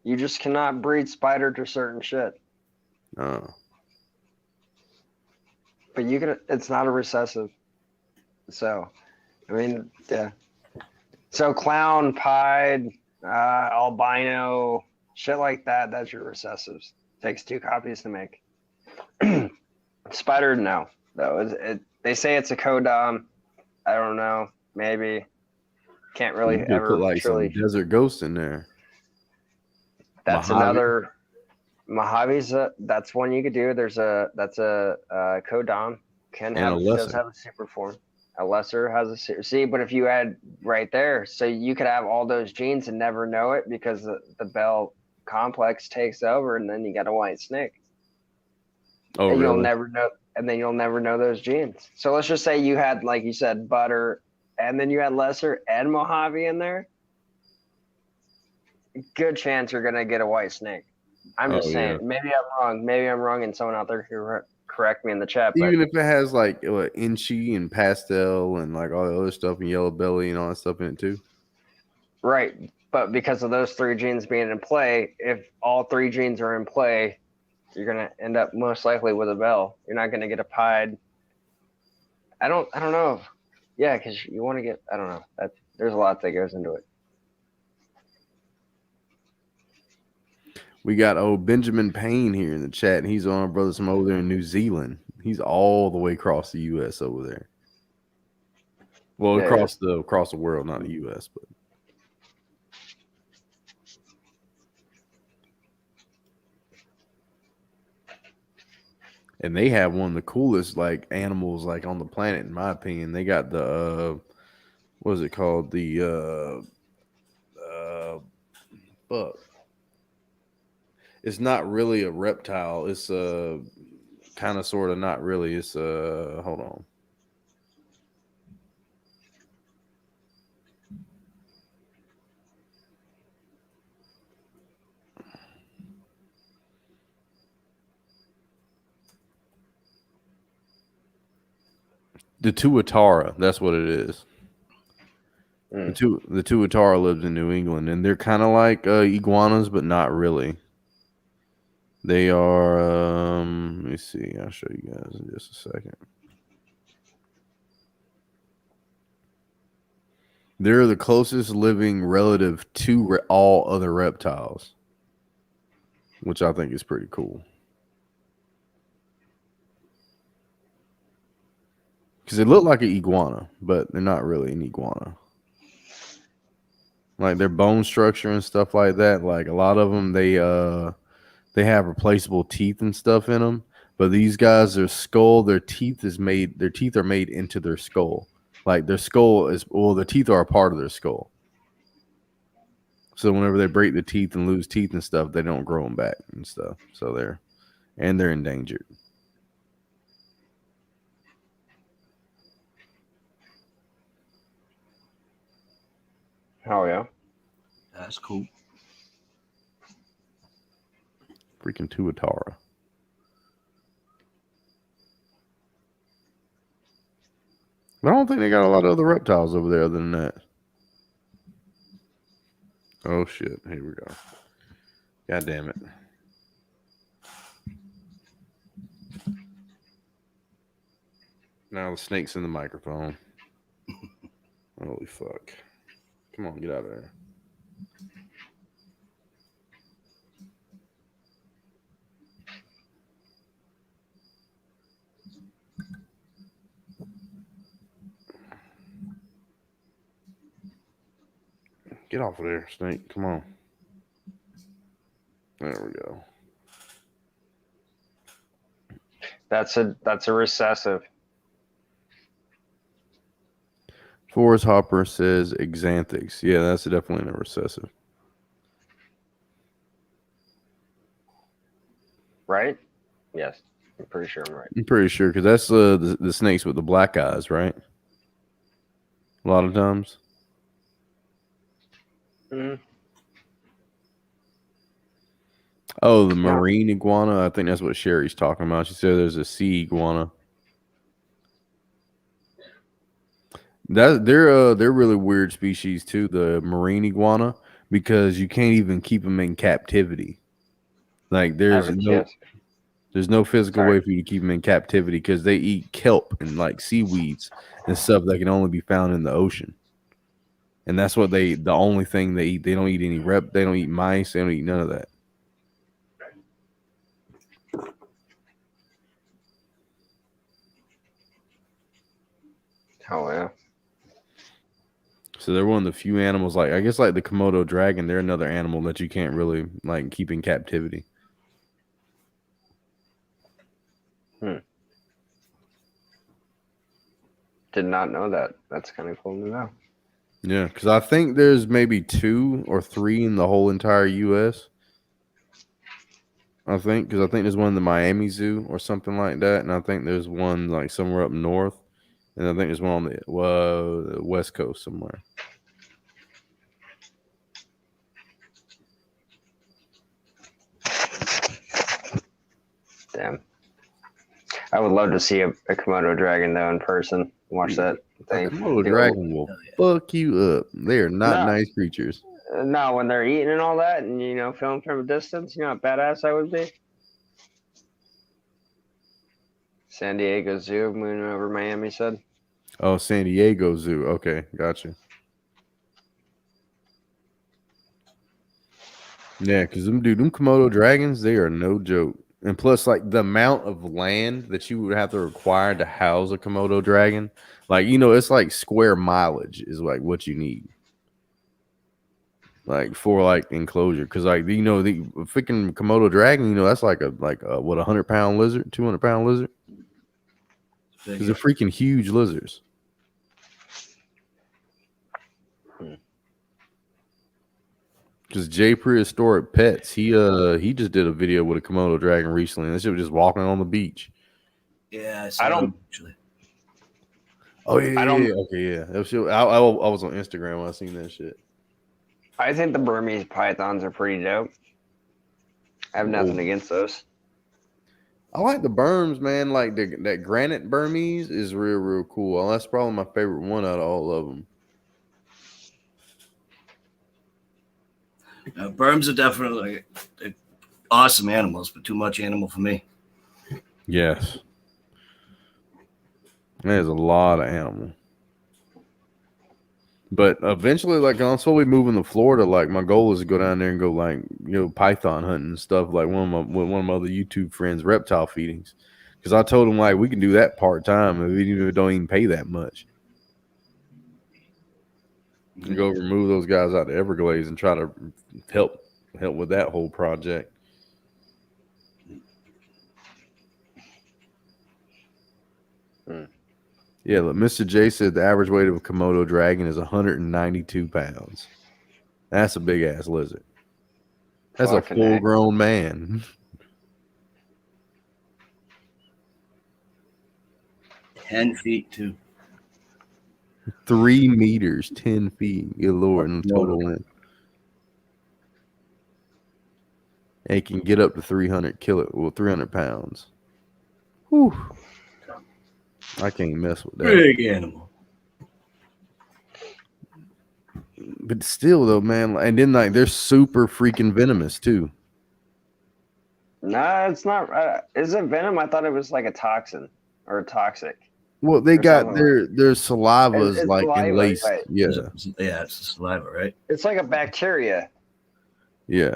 You just cannot breed spider to certain shit. Oh. But you can. It's not a recessive. So, I mean, yeah. So clown, pied, albino, shit like that. That's your recessives. Takes 2 copies to make. Spider, no. Though they say it's a codom. I don't know. Maybe. Can't really You could ever put like truly. some desert ghost in there. That's Mojave. another. Mojave's that's one you could do. That's a codom. Does have a super form. A lesser has a see, but if you add right there, so you could have all those genes and never know it because the Bell complex takes over, and then you got a white snake. Oh, and really? You'll never know, and then you'll never know those genes. So let's just say you had, like you said, butter, and then you had lesser and Mojave in there. Good chance you're gonna get a white snake. I'm just saying. Yeah. Maybe I'm wrong. Maybe I'm wrong, and someone out there can correct me in the chat. Even if it has like inchy and pastel and like all the other stuff and yellow belly and all that stuff in it too. Right, but because of those 3 genes being in play, if all 3 genes are in play, you're gonna end up most likely with a bell. You're not gonna get a pied. I don't know. Yeah, because you want to get. I don't know. There's a lot that goes into it. We got Benjamin Payne here in the chat, and he's on our brother from over there in New Zealand. He's all the way across the U.S. over there. Well, yeah, across the world, not the U.S., but. And they have one of the coolest like animals like on the planet, in my opinion. They got the what is it called? The fuck. It's not really a reptile. It's kind of sort of not really. It's hold on. The tuatara, that's what it is. The tuatara lives in New England, and they're kind of like iguanas, but not really. They are. Let me see. I'll show you guys in just a second. They're the closest living relative to all other reptiles, which I think is pretty cool. Because they look like an iguana, but they're not really an iguana. Like their bone structure and stuff like that. Like a lot of them, they have replaceable teeth and stuff in them. But these guys, their skull, their teeth are made into their skull. Like their skull is, well, the teeth are a part of their skull. So whenever they break the teeth and lose teeth and stuff, they don't grow them back and stuff. So they're endangered. Oh yeah. That's cool. Freaking Tuatara. But I don't think they got a lot of other reptiles over there other than that. Oh shit! Here we go. God damn it! Now the snake's in the microphone. Holy fuck! Come on, get out of there. Get off of there, snake. Come on. There we go. That's a recessive. Forrest Hopper says Xanthics. Yeah, that's definitely a recessive. Right? Yes. I'm pretty sure I'm right. I'm pretty sure because that's the snakes with the black eyes, right? A lot of times. Mm-hmm. Oh, the marine iguana. I think that's what Sherry's talking about. She said there's a sea iguana. They're really weird species too, the marine iguana, because you can't even keep them in captivity. Like there's no physical way for you to keep them in captivity because they eat kelp and like seaweeds and stuff that can only be found in the ocean. And that's what the only thing they eat. They don't eat any they don't eat mice, they don't eat none of that. Oh yeah. So they're one of the few animals, like I guess like the Komodo dragon, they're another animal that you can't really like keep in captivity. Did not know that. That's kind of cool to know. Yeah, because I think there's maybe 2 or 3 in the whole entire U.S. I think because I think there's one in the Miami Zoo or something like that, and I think there's one like somewhere up north, and I think there's one on the West Coast somewhere. Damn. I would love to see a Komodo dragon though in person. Watch that thing. A Komodo dragon will fuck you up. They are not nice creatures. No, when they're eating and all that, and film from a distance, how badass I would be. San Diego Zoo, moving over Miami said. Oh, San Diego Zoo. Okay, gotcha. Yeah, because them Komodo dragons, they are no joke. And plus, like the amount of land that you would have to require to house a Komodo dragon, like it's like square mileage is like what you need, like for like enclosure. Because like the freaking Komodo dragon, that's like a 100-pound lizard, 200-pound lizard. Because they're freaking huge lizards. Because Jay Prehistoric Pets, he just did a video with a Komodo dragon recently, and this shit was just walking on the beach. Yeah, I don't actually. Oh yeah, okay, yeah. That was, I was on Instagram when I seen that shit. I think the Burmese pythons are pretty dope. I have nothing against those. I like the Burms, man. Like that granite Burmese is real cool. Well, that's probably my favorite one out of all of them. Burms are definitely awesome animals, but too much animal for me. Yes. There's a lot of animal. But eventually, like, I'm slowly moving to Florida. Like, my goal is to go down there and go, like, python hunting and stuff. Like, one of my other YouTube friends, reptile feedings. Because I told him, like, we can do that part-time. We don't even pay that much. And go remove those guys out of the Everglades and try to help with that whole project. Yeah, look, Mr. J said the average weight of a Komodo dragon is 192 pounds. That's a big ass lizard. That's a Fucking A. full grown man. 10 feet too. 3 meters, 10 feet. Good lord, in total length. And it can get up to 300 pounds. Whew. I can't mess with that. Big animal. But still, though, man, and then like they're super freaking venomous too. Nah, it's not. Is it venom? I thought it was like a toxin or toxic. Well, they Or got something their saliva's It's like saliva, enlaced. right. Yeah, Yeah, it's the saliva, right? It's like a bacteria. yeah.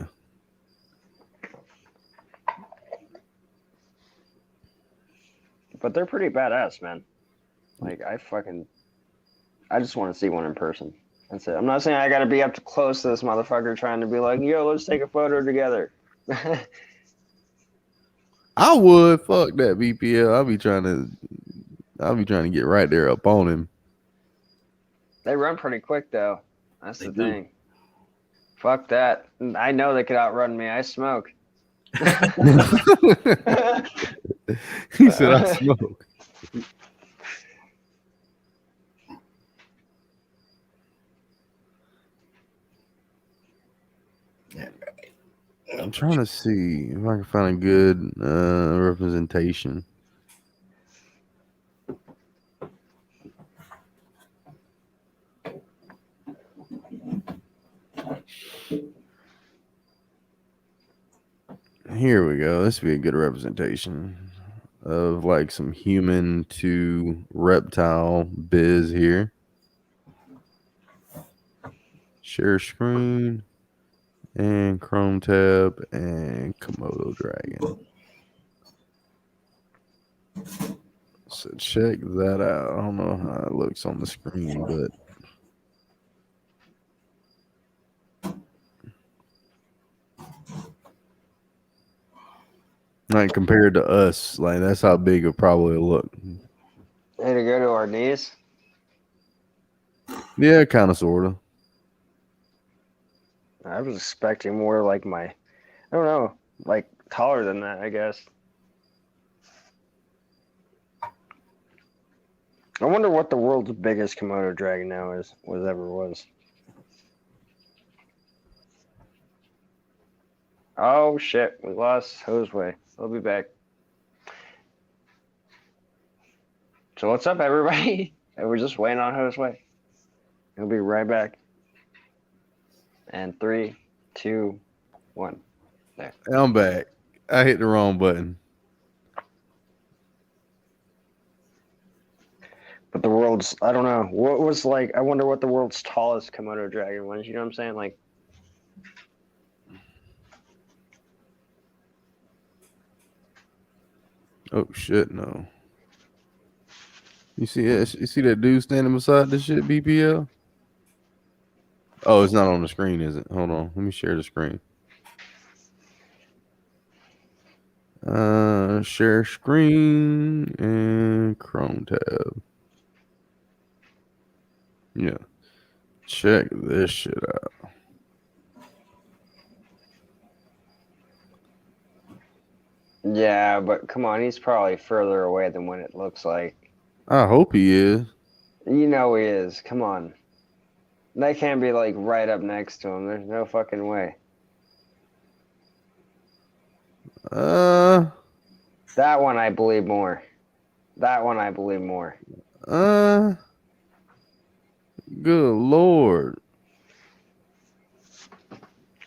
But they're pretty badass, man. Like I just want to see one in person. That's it. I'm not saying I got to be up to close to this motherfucker trying to be like, yo, let's take a photo together. I would fuck that BPL. I'll be trying to get right there up on him. They run pretty quick though. That's They the do. thing. Fuck that. I know they could outrun me. I smoke. He said I smoke. I'm trying to see if I can find a good representation. Here we go. This would be a good representation of like some human to reptile biz here. Share screen and Chrome tab and Komodo dragon. So check that out. I don't know how it looks on the screen, but like compared to us, like that's how big it probably look. Need to go to our knees. Yeah, kind of, sort of. I was expecting more like I don't know, like taller than that, I guess. I wonder what the world's biggest Komodo dragon now was. Oh shit, we lost Josue. He'll be back. So what's up, everybody? We're just waiting on Josue. He'll be right back. And 3, 2, 1. There. I'm back. I hit the wrong button. But the world's, I don't know. What was like, I wonder what the world's tallest Komodo dragon was. You know what I'm saying? Like, Oh shit, no. You see that dude standing beside this shit, BPL? Oh, it's not on the screen, is it? Hold on. Let me share the screen. Share screen and Chrome tab. Yeah. Check this shit out. yeah, but come on, he's probably further away than what it looks like. I hope he is. You know he is. Come on. They can't be like right up next to him. There's no fucking way. That one I believe more. Good lord.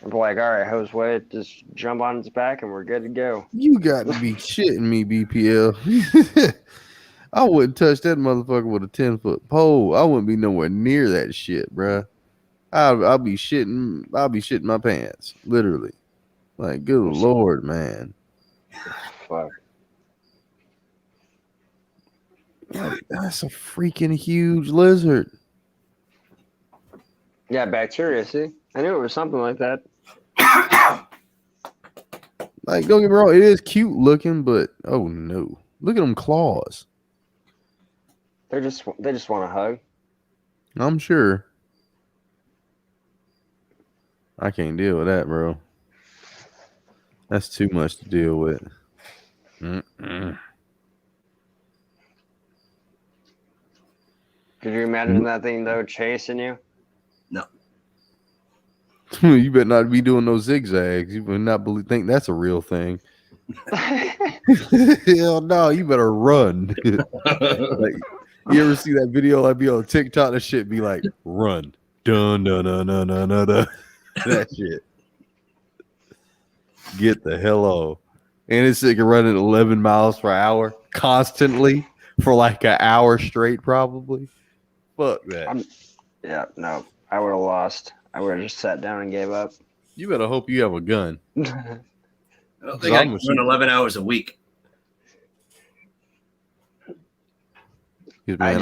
I'm like, all right, Josue, just jump on its back and we're good to go. You got to be shitting me, BPL. I wouldn't touch that motherfucker with a 10-foot pole. I wouldn't be nowhere near that shit, bruh. I'll be shitting my pants, literally. Like, good lord, man. Fuck. Like, that's a freaking huge lizard. Yeah, bacteria, see? I knew it was something like that. Like, don't get me wrong, it is cute looking, but oh no. Look at them claws. they just want a hug. I'm sure. I can't deal with that, bro. That's too much to deal with. Mm-mm. Could you imagine that thing though chasing you? No. You better not be doing those zigzags. You would not think that's a real thing. Hell no, you better run. Like, you ever see that video like be on TikTok? That shit be like, run. Dun dun dun dun dun dun dun. That shit. Get the hell off. And it's like running 11 miles per hour constantly for like an hour straight, probably. Fuck that. Yeah, no, I would have lost. I would have just sat down and gave up. You better hope you have a gun. I don't think I can run 11 hours a week. Man,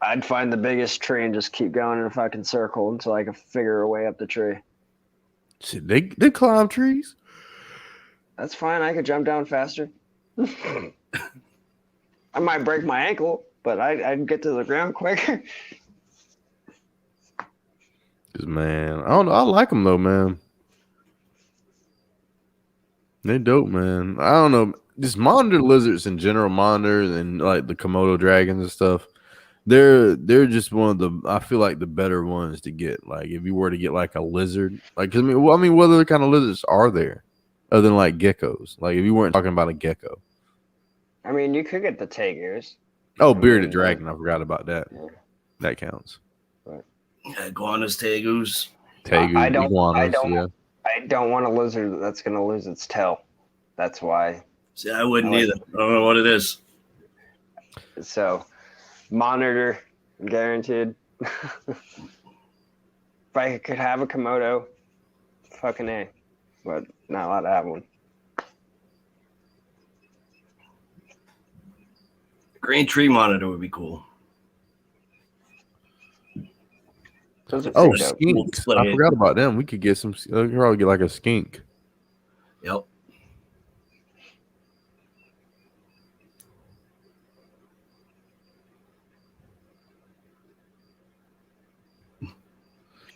I'd find the biggest tree and just keep going in a fucking circle until I could figure a way up the tree. Shit, they climb trees. That's fine. I could jump down faster. I might break my ankle, but I'd get to the ground quicker. Cause man, I don't know. I like them though, man. They dope, man. I don't know. Just monitor lizards in general, monitors and like the Komodo dragons and stuff. They're just one of the, I feel like, the better ones to get. Like if you were to get like a lizard, like I mean, what other kind of lizards are there other than like geckos? Like if you weren't talking about a gecko. I mean, you could get the tigers. Oh, bearded dragon. I forgot about that. Yeah. That counts. Iguanas, tegus. Iguanas, yeah. I don't want a lizard that's going to lose its tail. That's why. See, I wouldn't either. I don't know what it is. So, monitor, guaranteed. If I could have a Komodo, fucking A. But not allowed to have one. Green tree monitor would be cool. Oh, skinks. I forgot about them. We could get some. We could probably get like a skink. Yep.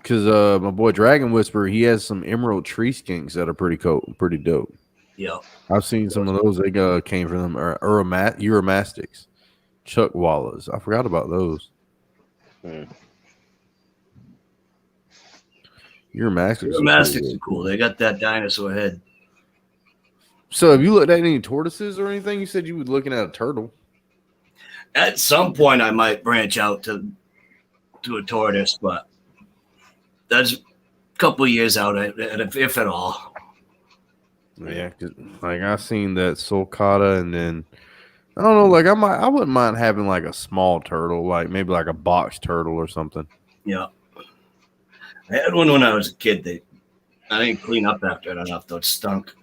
Because my boy Dragon Whisperer, he has some emerald tree skinks that are pretty cool, pretty dope. Yep. I've seen some of those. They came from them Uromastics, Chuck Wallas. I forgot about those. Uromastics are cool. They got that dinosaur head. So, have you looked at any tortoises or anything? You said you were looking at a turtle. At some point, I might branch out to a tortoise, but that's a couple of years out, if at all. Yeah, cause, like I seen that sulcata, and then I don't know. Like I wouldn't mind having like a small turtle, like maybe like a box turtle or something. Yeah, I had one when I was a kid. I didn't clean up after it enough, though. It stunk.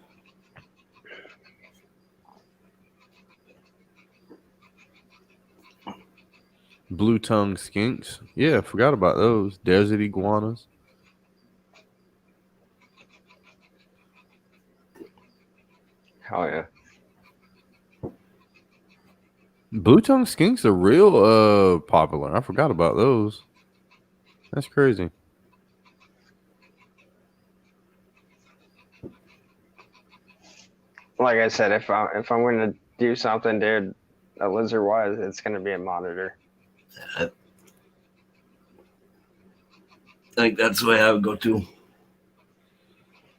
Blue tongue skinks. Yeah, forgot about those. Desert iguanas. Hell yeah. Blue tongue skinks are real popular. I forgot about those. That's crazy. Like I said, if I'm going to do something, dude, a lizard wise, it's going to be a monitor. I think that's the way I would go too.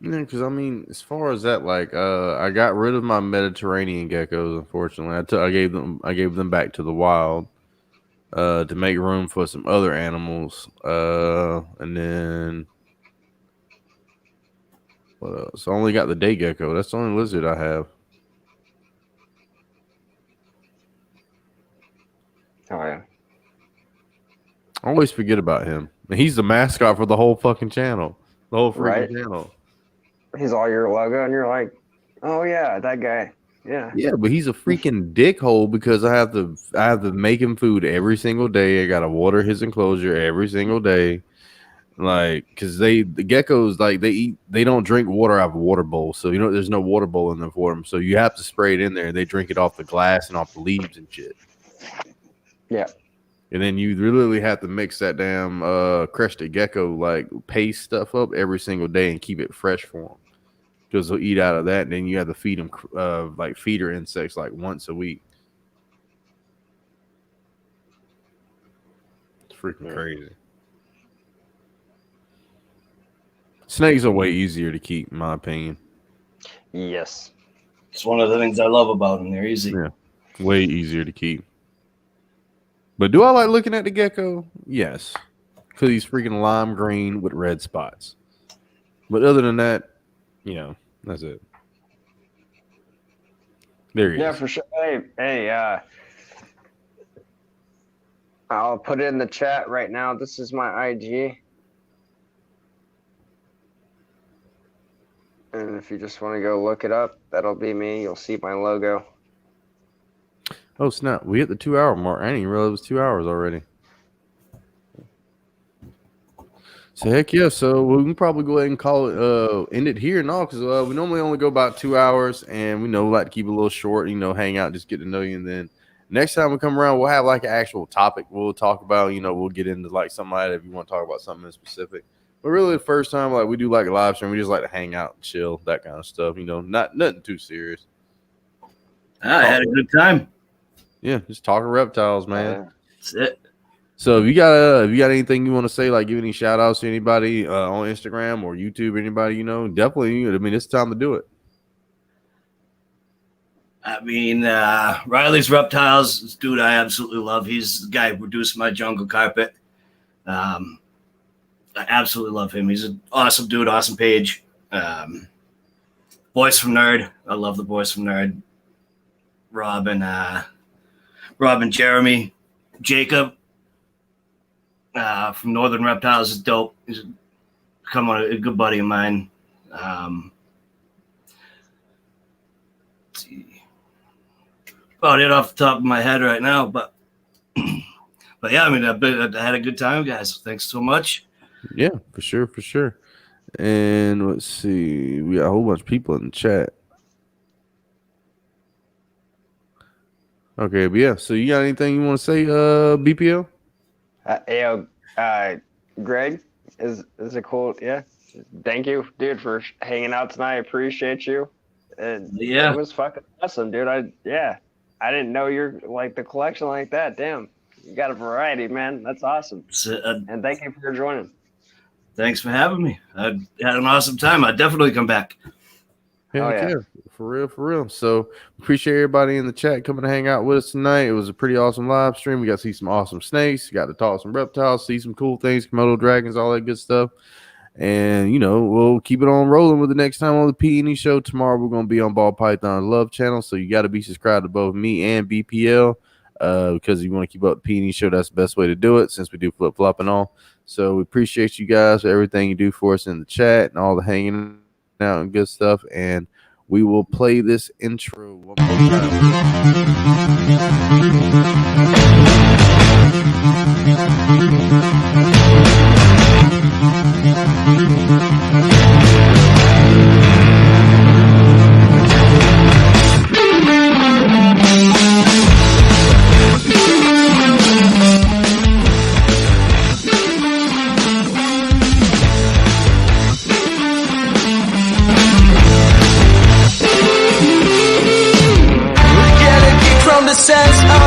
Yeah, because I mean, as far as that, like, I got rid of my Mediterranean geckos. Unfortunately, I gave them back to the wild, to make room for some other animals. And then what else? I only got the day gecko. That's the only lizard I have. Oh yeah. I always forget about him. He's the mascot for the whole fucking channel, the whole freaking channel. He's all your logo, and you're like, oh yeah, that guy. Yeah. Yeah, but he's a freaking dickhole because I have to make him food every single day. I gotta water his enclosure every single day. Like, because the geckos, like, they don't drink water out of a water bowl. So, there's no water bowl in there for them. So you have to spray it in there. They drink it off the glass and off the leaves and shit. Yeah. And then you literally have to mix that damn crested gecko like paste stuff up every single day and keep it fresh for them. Because they'll eat out of that, and then you have to feed them like feeder insects like once a week. It's freaking crazy. Snakes are way easier to keep, in my opinion. Yes. It's one of the things I love about them. They're easy. Yeah, way easier to keep. But do I like looking at the gecko? Yes, because he's freaking lime green with red spots. But other than that, that's it. There he Yeah, is. for sure. Hey, I'll put it in the chat right now. This is my IG. And if you just want to go look it up, that'll be me. You'll see my logo. Oh, snap. We hit the 2-hour mark. I didn't even realize it was 2 hours already. So, heck yeah. So, we can probably go ahead and call it, end it here and all, because we normally only go about 2 hours, and we like to keep it a little short, hang out, just get to know you. And then next time we come around, we'll have like an actual topic we'll talk about. We'll get into like something like that if you want to talk about something in specific. But really, the first time, like we do like a live stream, we just like to hang out and chill, that kind of stuff. Nothing too serious. I had a good time. Yeah, just talking reptiles, man. That's it. So if you got anything you want to say, like give any shout outs to anybody on Instagram or YouTube, anybody definitely. I mean, it's time to do it. I mean, Riley's Reptiles, this dude I absolutely love. He's the guy who produced my jungle carpet. I absolutely love him. He's an awesome dude, awesome page. Boys from Nerd. I love the Boys from Nerd. Rob and Jeremy. Jacob from Northern Reptiles is dope. He's become a good buddy of mine. Let's see. About it off the top of my head right now, but yeah, I mean, I had a good time, guys. Thanks so much. Yeah, for sure. And let's see, we got a whole bunch of people in the chat. Okay, but yeah, so you got anything you want to say, BPL? Greg, is it cool? Yeah. Thank you, dude, for hanging out tonight. I appreciate you. And yeah, it was fucking awesome, dude. I didn't know you're like the collection like that. Damn, you got a variety, man. That's awesome. And thank you for joining. Thanks for having me. I had an awesome time. I'd definitely come back. Yeah, for real. So appreciate everybody in the chat coming to hang out with us tonight. It was a pretty awesome live stream. We got to see some awesome snakes. Got to talk some reptiles, see some cool things, Komodo dragons, all that good stuff. And, we'll keep it on rolling with the next time on the P&E show. Tomorrow we're going to be on Ball Python Love channel. So you got to be subscribed to both me and BPL because if you want to keep up the P&E show, that's the best way to do it since we do flip-flop and all. So we appreciate you guys for everything you do for us in the chat and all the hanging out and good stuff. And we will play this intro one more sense of